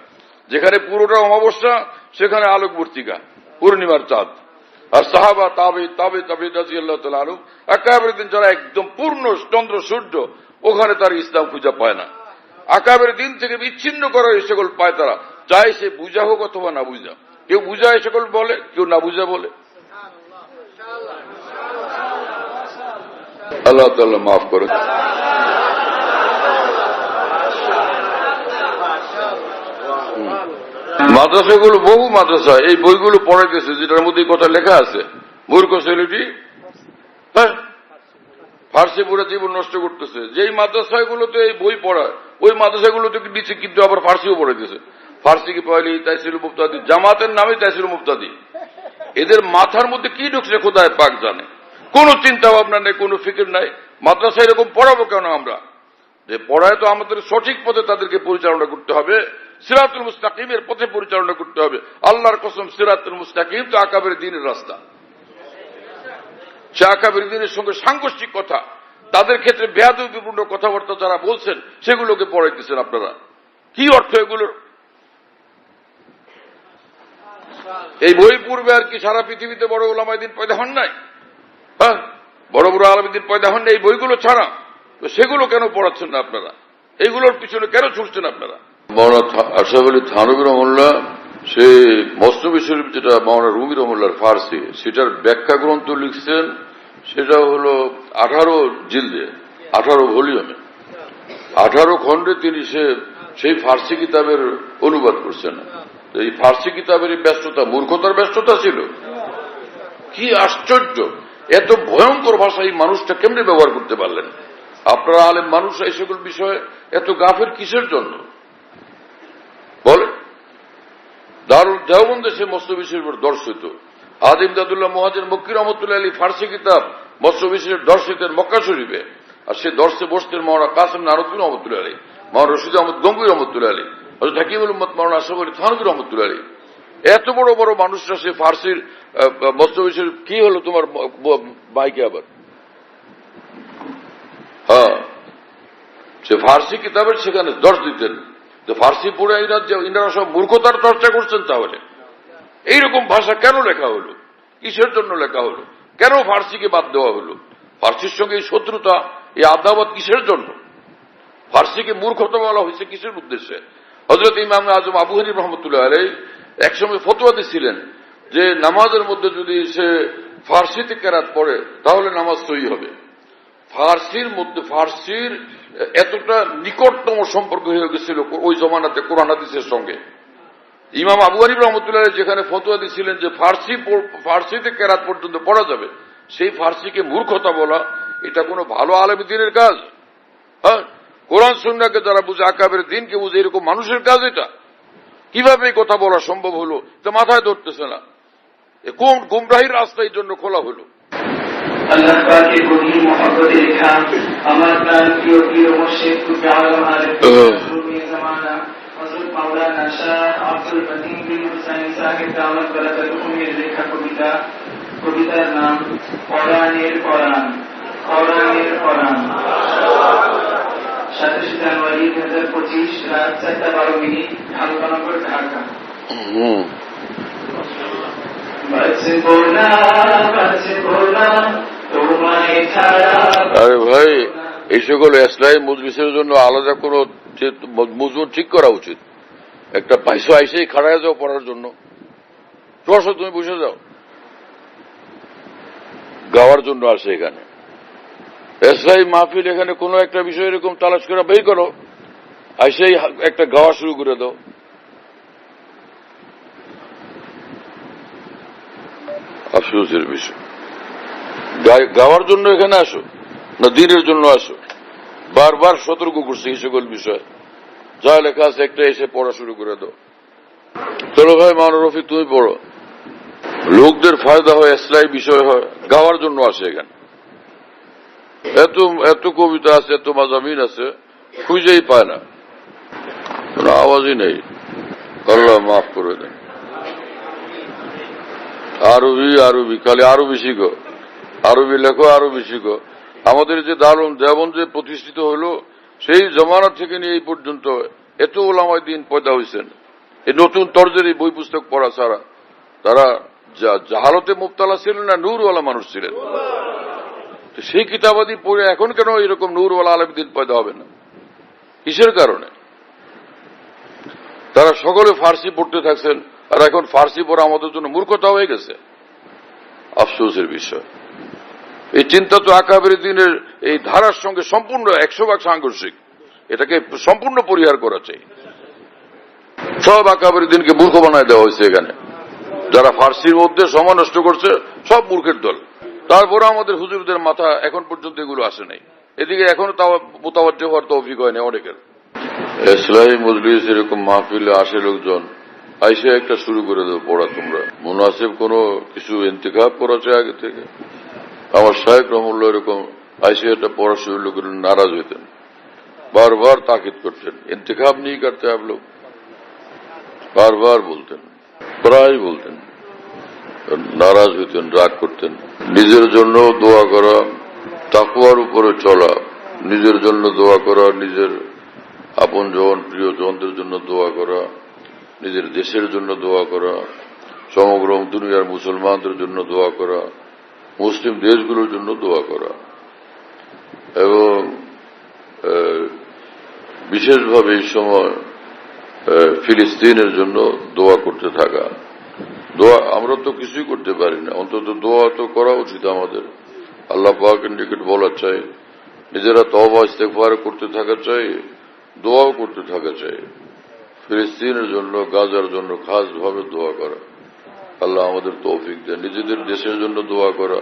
B: যেখানে পুরোটা অমাবস্যা সেখানে আলোকবর্তিকা, পূর্ণিমার চাঁদ। আর সাহাবা তাবে রাদিয়াল্লাহু তাআলা আনহু আকাবের দিন যারা একদম পূর্ণ চন্দ্র সূর্য, ওখানে তার ইসলাম খুঁজে পায় না। আকাবের দিন থেকে বিচ্ছিন্ন করার এই সকল পায় তারা, চাই সে বুঝা হোক অথবা না বুঝা, কেউ বুঝা এই সকল বলে, কেউ না বুঝা বলে। আল্লাহ তাআলা মাফ করে। মাদ্রাসাগুলো, বহু মাদ্রাসা এই বইগুলো পড়াইতেছে যেটার মধ্যে কথা লেখা আছে, মূর্খ ছেলেটি, হ্যাঁ, ফার্সি পড়ে জীবন নষ্ট করতেছে। যেই মাদ্রাসাগুলোতে এই বই পড়ায় ওই মাদ্রাসাগুলোতে নিচে কিন্তু আবার ফার্সিও পড়াইতেছে। ফার্সি কি পড়াইলি তাইসিরুল মুফতাদি, জামাতের নামে তাইসিরুল মুফতাদি। এদের মাথার মধ্যে কি ঢুকছে খোদায় পাক জানে, কোন চিন্তা ভাবনা নেই, কোন ফিকির নাই। মাদ্রাসা এরকম পড়াবো কেন আমরা? যে পড়ায় তো আমাদের সঠিক পথে তাদেরকে পরিচালনা করতে হবে, সিরাতুল মুস্তাকিমের পথে পরিচালনা করতে হবে। আল্লাহর কসম, সিরাতুল মুস্তাকিম তো আকাবের দ্বীনের রাস্তা। সে আকাবের দ্বীনের সঙ্গে সাংঘর্ষিক কথা, তাদের ক্ষেত্রে বেয়াদবিপূর্ণ কথাবার্তা যারা বলছেন সেগুলোকে পড়াইতেছেন আপনারা। কি অর্থ এগুলোর? এই বই পূর্বে আর কি সারা পৃথিবীতে বড় ওলামায়ে দ্বীন পয়দা হন নাই? হ্যাঁ, বড় বড় আলেমে দ্বীন পয়দা হন নাই এই বইগুলো ছাড়া। তো সেগুলো কেন পড়াচ্ছেন না আপনারা? এইগুলোর পিছনে কেন ছুটছেন আপনারা? মাওলানা আশরাফ আলী থানভী রহমাতুল্লাহ সে মসনবী শরীফ, যেটা মাওলানা রুমি রহমাতুল্লাহর ফার্সি, সেটার ব্যাখ্যা গ্রন্থ লিখছেন। সেটা হলো 18 জিলদে, 18 ভলিউমে, 18 খণ্ডে তিনি সেই ফার্সি কিতাবের অনুবাদ করছেন। এই ফার্সি কিতাবের ব্যস্ততা মূর্খতার ব্যস্ততা ছিল। কি আশ্চর্য! এত ভয়ঙ্কর ভাষা এই মানুষটা কেমনে ব্যবহার করতে পারলেন? আপনারা আলেম মানুষ এই সকল বিষয়ে এত গাফের কিসের জন্য বলে? দারুল দেওবন্দে সে মসনবী শরীফের দর্শিত আদিম দাদুল্লাহ মুহাজির মক্কি রহমতুল্লাহ আলী ফার্সি কিতাব মসনবী শরীফ দর্শিতের মক্কা শরীফে, আর সে দর্শে বসতেন মাওলানা কাসেম নানতুন রহমতুল্লাহ আলী, মাওলানা রশিদ আহমদ গঙ্গুই রহমতুল্লাহ আলী, হযরত হাকিমুল উম্মত মাওলানা আশরাফ আলী থানভী রহমতুল্লাহ আলী। এত বড় বড় মানুষরা সে ফার্সির মসনবী শরীফ। কি হলো তোমার বাইকে আবার? হ্যাঁ, সে ফার্সি কিতাবের সেখানে দর্শ দিতেন। তো ফার্সি পড়ে ইনারা সব মূর্খতার চর্চা করছেন। তাহলে এইরকম ভাষা কেন লেখা হলো? কিসের জন্য লেখা হলো? কেন ফার্সিকে বাদ দেওয়া হলো? ফার্সির সঙ্গে এই শত্রুতা, এই আদাওয়াত কিসের জন্য? ফার্সিকে মূর্খতা বলা হয়েছে কিসের উদ্দেশ্যে? হযরত ইমাম আজম আবু হানিফা রহমতুল্লাহ আলাইহি একসময় ফতোয়া দিয়েছিলেন যে নামাজের মধ্যে যদি সে ফার্সিতে কেরাত পড়ে তাহলে নামাজ সহি হবে। ফার্সির মধ্যে ফার্সির এতটা নিকটতম সম্পর্ক হয়ে গেছিল ওই জমানাতে কোরআন হাদিসের সঙ্গে। ইমাম আবু হানিফা রাহমাতুল্লাহ আলাইহি যেখানে ফতোয়া দিয়েছিলেন যে ফার্সিতে কেরাত পর্যন্ত পড়া যাবে, সেই ফার্সিকে মূর্খতা বলা এটা কোনো ভালো আলেমে দ্বীনের কাজ? হ্যাঁ, কোরআন সুন্নাহকে যারা বুঝে, আকাবের দ্বীনকে বুঝে, এরকম মানুষের কাজ এটা? কিভাবে এই কথা বলা সম্ভব হলো? এটা মাথায় ধরতেছে না। কোন গুমরাহির রাস্তা এই জন্য খোলা হলো?
E: আল্লাহ পাকের গভীর মহব্বতে লেখা আমার প্রাণ প্রিয় প্রিয় মুর্শিদ কুতুবে আলম আরিফ জামানা হযরত মাওলানা শাহ আব্দুল মতিন বিন হুসাইন সাহেব দাওয়াত বারাকাতুহুমের লেখা কবিতার নাম কোরআনের কোরআন। কোরআনের কোরআন। 27 জানুয়ারি 2025 রাত 4:12 ঢালকানগর, ঢাকা।
B: আরে ভাই, এই সকল ইসলামী মজলিসের জন্য আলাদা কোনো মজুর ঠিক করা উচিত। একটা পয়সা আইসেই খাড়ায় যাও পড়ার জন্য, তুমি বসে যাও। গাওয়ার জন্য আসে এখানে ইসলামী মাহফিল, এখানে কোনো একটা বিষয় এরকম তালাশ করে বের করো, আইসেই একটা গাওয়া শুরু করে দাও। আফসোসের বিষয়। গাওয়ার জন্য এখানে আসো না দ্বীনের জন্য আসো? বারবার সতর্ক করছে এই সকল বিষয়। যা লেখা আছে একটা এসে পড়া শুরু করে দাও। চলো ভাই মাওলানা রফিক, তুমি পড়ো। লোকদের ফায়দা হয়, ইসলামী বিষয় হয়, গাওয়ার জন্য আসে এখানে। এত কবিতা আছে, এত মাজামিন আছে, খুঁজেই পায় না, কোনো আওয়াজই নেই। আল্লাহ মাফ করে দেন। আরবি খালি আরবি শিখো, আরবি লেখো, আরবি শিখো। আমাদের যে দারুল দেওবন্দ যে প্রতিষ্ঠিত হলো, সেই জমানা থেকে নিয়ে এই পর্যন্ত এত ওলামায়ে দ্বীন পয়দা হয়েছেন। এই নতুন তর্জের এই বই পুস্তক পড়া ছাড়া তারা জাহালতে মুবতালা ছিলেন না, নূরওয়ালা মানুষ ছিলেন। সেই কিতাবাদি পড়ে এখন কেন এরকম নূরওয়ালা আলেমে দ্বীন পয়দা হবে না? কিসের কারণে? তারা সকলে ফার্সি পড়তে থাকছেন, আর এখন ফার্সি পড়া আমাদের জন্য মূর্খতা হয়ে গেছে। আফসোসের বিষয়। এই চিন্তা তো আকাবের দ্বীনের এই ধারার সঙ্গে সম্পূর্ণ 100% সাংঘর্ষিক। এটাকে সম্পূর্ণ পরিহার করা চাই। সব আকাবের দ্বীনকে মূর্খ বানায় দেওয়া হয়েছে এখানে। যারা ফার্সির মধ্যে সময় নষ্ট করছে সব মূর্খের দল। তারপরে আমাদের হুজুরদের মাথা এখন পর্যন্ত এগুলো আসে নাই। এদিকে এখনো তাও মোতাবাজ্জেহ হওয়ার তৌফিক হয়নি অনেকের। ইসলামী মজলিস এরকম মাহফিলে আসে লোকজন, আইসে একটা শুরু করে দেবো পড়া। তোমরা মুনাসিব কোনো কিছু ইন্তেখাব করা চাই আগে থেকে? আমার শায়েখ রহমতুল্লাহ এরকম আইসে একটা পড়া শুরু করে নারাজ হইতেন, बार बार ताकीद करतेন इंतखाब नहीं करते आप लोग, बार बार बोलतेন, প্রায় বলতেন, নারাজ হইতেন, রাগ করতেন। নিজের জন্য দোয়া করা, তাকওয়ার উপরে চলা, নিজের জন্য দোয়া করা, নিজের আপনজন প্রিয়জনদের জন্য দোয়া করা, নিজের দেশের জন্য দোয়া করা, সমগ্র দুনিয়ার মুসলমানদের জন্য দোয়া করা, মুসলিম দেশগুলোর জন্য দোয়া করা এবং বিশেষভাবে এই সময় ফিলিস্তিনের জন্য দোয়া করতে থাকা। দোয়া আমরা তো কিছুই করতে পারি না, অন্তত দোয়া তো করা উচিত আমাদের। আল্লাহ পাকের নিকট বলা চাই, নিজেরা তওবা ইস্তেগফার করতে থাকা চাই, দোয়াও করতে থাকা চাই। ফিলিস্তিনের জন্য, গাজার জন্য খাসভাবে দোয়া করা। আল্লাহ আমাদের তৌফিক দেন। নিজেদের দেশের জন্য দোয়া করা,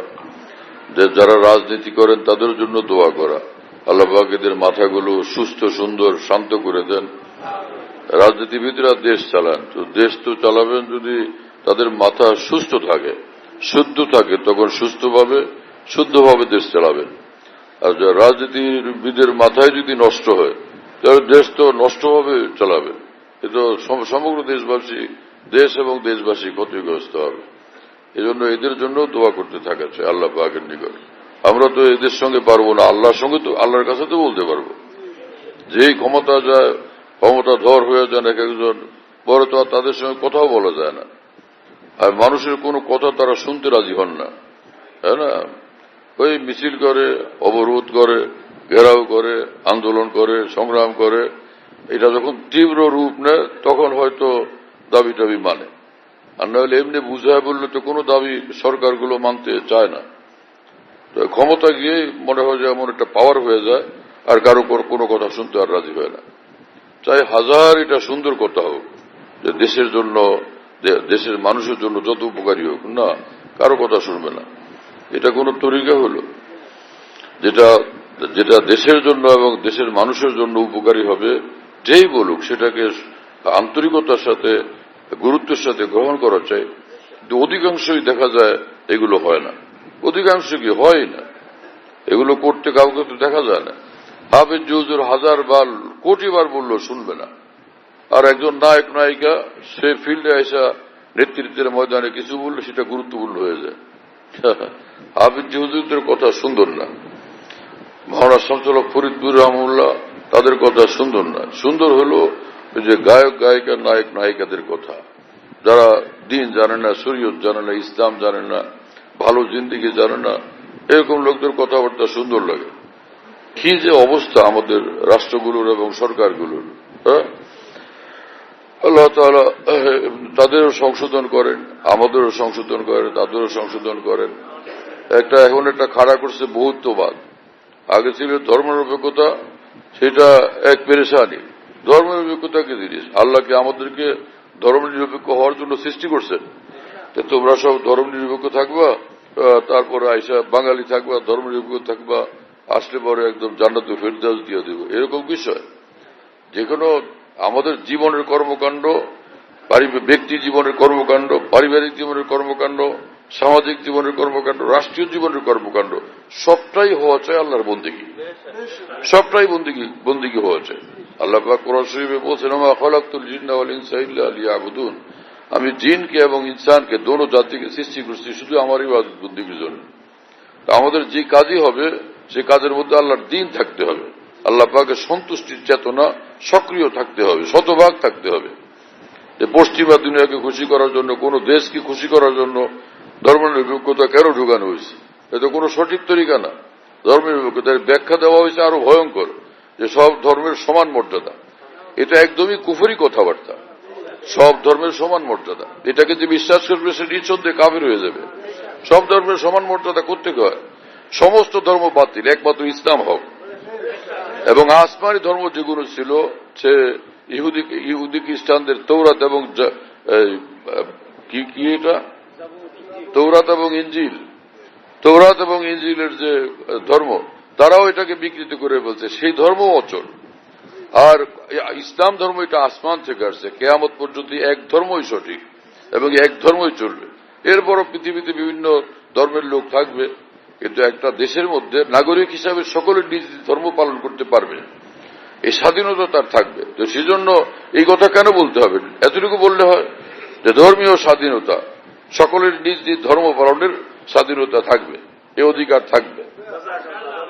B: যারা রাজনীতি করেন তাদের জন্য দোয়া করা। আল্লাহ পাক এদের মাথাগুলো সুস্থ, সুন্দর, শান্ত করে দেন। রাজনীতিবিদরা দেশ চালান, তো দেশ তো চালাবেন যদি তাদের মাথা সুস্থ থাকে, শুদ্ধ থাকে, তখন শুদ্ধভাবে দেশ চালাবেন। আর রাজনীতিবিদের মাথায় যদি নষ্ট হয় তাহলে দেশ তো নষ্টভাবে চালাবেন। এটা সমগ্র দেশ এবং দেশবাসী ক্ষতিগ্রস্ত হবে। এই জন্য এদের জন্য দোয়া করতে থাকা চাই আল্লাহ পাকের নিকট। আমরা তো এদের সঙ্গে পারবো না, আল্লাহর কাছে তো বলতে পারবো। যেই ক্ষমতা যায়, ক্ষমতাধর হয়ে যান এক একজন, পরে তো আর তাদের সঙ্গে কথাও বলা যায় না। আর মানুষের কোনো কথা তারা শুনতে রাজি হন না, তাই না? ওই মিছিল করে, অবরোধ করে, ঘেরাও করে, আন্দোলন করে, সংগ্রাম করে। এটা যখন তীব্র রূপ নেয় তখন হয়তো দাবি টাবি মানে, আর নাহলে এমনি বুঝায় বললে তো কোনো দাবি সরকারগুলো মানতে চায় না। ক্ষমতা গিয়ে মনে হয় যে এমন একটা পাওয়ার হয়ে যায়, আর কারো কোনো কথা শুনতে আর রাজি হয় না। চাই হাজার এটা সুন্দর কথা হোক, যে দেশের জন্য, দেশের মানুষের জন্য যত উপকারী হোক, না, কারো কথা শুনবে না। এটা কোনো তরিকা হলো? যেটা দেশের জন্য এবং দেশের মানুষের জন্য উপকারী হবে, যেই বলুক সেটাকে আন্তরিকতার সাথে, গুরুত্বের সাথে গ্রহণ করা চাই। কিন্তু অধিকাংশই দেখা যায় এগুলো হয় না। অধিকাংশ কি হয় না, এগুলো করতে কাউকে তো দেখা যায় না। হাফেজ হুজুর হাজার বার, কোটি বার বললো শুনবে না। আর একজন নায়ক নায়িকা সে ফিল্ডে আসা নেতৃত্বের ময়দানে কিছু বললে সেটা গুরুত্বপূর্ণ হয়ে যায়। হাফেজ হুজুরদের কথা সুন্দর না, মহানা সঞ্চালক ফরিদপুর রহমুল্লাহ তাদের কথা সুন্দর না। সুন্দর হলো যে গায়ক গায়িকা, নায়ক নায়িকাদের কথা, যারা দিন জানে না, শরীয়ত জানে না, ইসলাম জানে না, ভালো জিন্দেগি জানে না, এরকম লোকদের কথাবার্তা সুন্দর লাগে। কি যে অবস্থা আমাদের রাষ্ট্রগুলোর এবং সরকারগুলোর! আল্লাহ তাআলা তাদেরও সংশোধন করেন, আমাদেরও সংশোধন করেন, তাদেরও সংশোধন করেন। এখন একটা খাড়া করছে বহুত্ববাদ। আগে ছিল ধর্মনিরপেক্ষতা, সেটা এক পেরেশানি। ধর্মনিরপেক্ষতা কি জিনিস? আল্লাহকে আমাদেরকে ধর্মনিরপেক্ষ হওয়ার জন্য সৃষ্টি করছেন। তোমরা সব ধর্মনিরপেক্ষ থাকবা, তারপরে আইসা বাঙালি থাকবা, ধর্মনিরপেক্ষ থাকবা, আসলে পরে একদম জান্নাতুল ফেরদাউস দিয়ে দেব, এরকম বিষয়। যে কোনো আমাদের জীবনের কর্মকাণ্ড, ব্যক্তি জীবনের কর্মকাণ্ড, পারিবারিক জীবনের কর্মকাণ্ড, সামাজিক জীবনের কর্মকাণ্ড, রাষ্ট্রীয় জীবনের কর্মকাণ্ড, সবটাই হওয়া চাই আল্লাহর বন্দেগী, সবটাই বন্দেগী হওয়া চাই। আল্লাহ পাক কোরআন শরীফে বলছেন, ওয়া খালাকতুল জিন্না ওয়াল ইনসা ইল্লা লিয়াবুদুন, আমি জিনকে এবং ইনসানকে, দোনো জাতিকে সৃষ্টি করছি শুধু আমার ইবাদত বন্দেগীর জন্য। আমাদের যে কাজই হবে সে কাজের মধ্যে আল্লাহর দ্বীন থাকতে হবে, আল্লাহ পাকের সন্তুষ্টির চেতনা সক্রিয় থাকতে হবে, শতভাগ থাকতে হবে। যে পশ্চিমা দুনিয়াকে খুশি করার জন্য, কোন দেশকে খুশি করার জন্য ধর্মনিরপেক্ষতা কেন ঢুকানো হয়েছে? এটা কোনো সঠিক তরিকা না। ধর্মনিরপেক্ষতার ব্যাখ্যা দেওয়া হয়েছে আরো ভয়ঙ্কর, যে সব ধর্মের সমান মর্যাদা। এটা একদমই কুফরি কথাবার্তা। সব ধর্মের সমান মর্যাদা, এটাকে যে বিশ্বাস করবে সে নিঃসন্দেহে কাফের হয়ে যাবে। সব ধর্মের সমান মর্যাদা করতে হয়, সমস্ত ধর্ম বাতিল, একমাত্র ইসলাম হোক। এবং আসমানি ধর্ম যেগুলো ছিল, সে ইহুদি খ্রিস্টানদের তৌরাত এবং কি এটা তৌরাত এবং ইনজিলের যে ধর্ম, তারাও এটাকে বিকৃত করে বলছে, সেই ধর্ম অচল। আর ইসলাম ধর্ম এটা আসমান থেকে আসছে, কিয়ামত পর্যন্ত এক ধর্মই সঠিক এবং এক ধর্মই চলবে। এরপরও পৃথিবীতে বিভিন্ন ধর্মের লোক থাকবে, কিন্তু একটা দেশের মধ্যে নাগরিক হিসাবে সকলে নিজ ধর্ম পালন করতে পারবে। এই স্বাধীনতা তার থাকবে। তো সেজন্য এই কথা কেন বলতে হবে? এতটুকু বললে হয় যে ধর্মীয় স্বাধীনতা, সকলের নিজ নিজ ধর্ম পালনের স্বাধীনতা থাকবে, এ অধিকার থাকবে।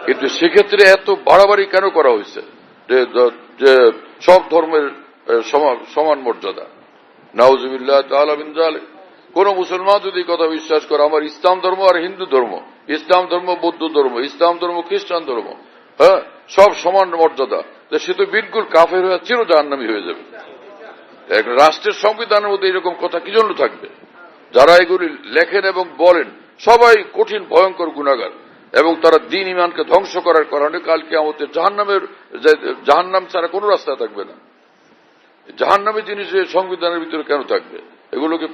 B: কিন্তু সেক্ষেত্রে এত বাড়াবাড়ি কেন করা হয়েছে যে সব ধর্মের সমান মর্যাদা? নাউজুবিল্লাহ তাআলা মিন যালিক। কোন মুসলমান যদি কথা বিশ্বাস করে আমার ইসলাম ধর্ম আর হিন্দু ধর্ম, ইসলাম ধর্ম বৌদ্ধ ধর্ম, ইসলাম ধর্ম খ্রিস্টান ধর্ম, হ্যাঁ, সব সমান মর্যাদা, সে তো বিলকুল কাফের হয়ে চির জাহান্নামী হয়ে যাবে। একটা রাষ্ট্রের সংবিধানের মধ্যে এরকম কথা কি জন্য থাকবে? যারা এগুলি লেখেন এবং বলেন সবাই কঠিন ভয়ঙ্কর গুনাহগার, এবং তারা দ্বীন ঈমানকে ধ্বংস করার কারণে কালকে আমাদের জাহান্নাম ছাড়া কোনো রাস্তা থাকবে না। জাহান্নামী জিনিস সংবিধানের ভিতরে কেন থাকবে? এগুলোকে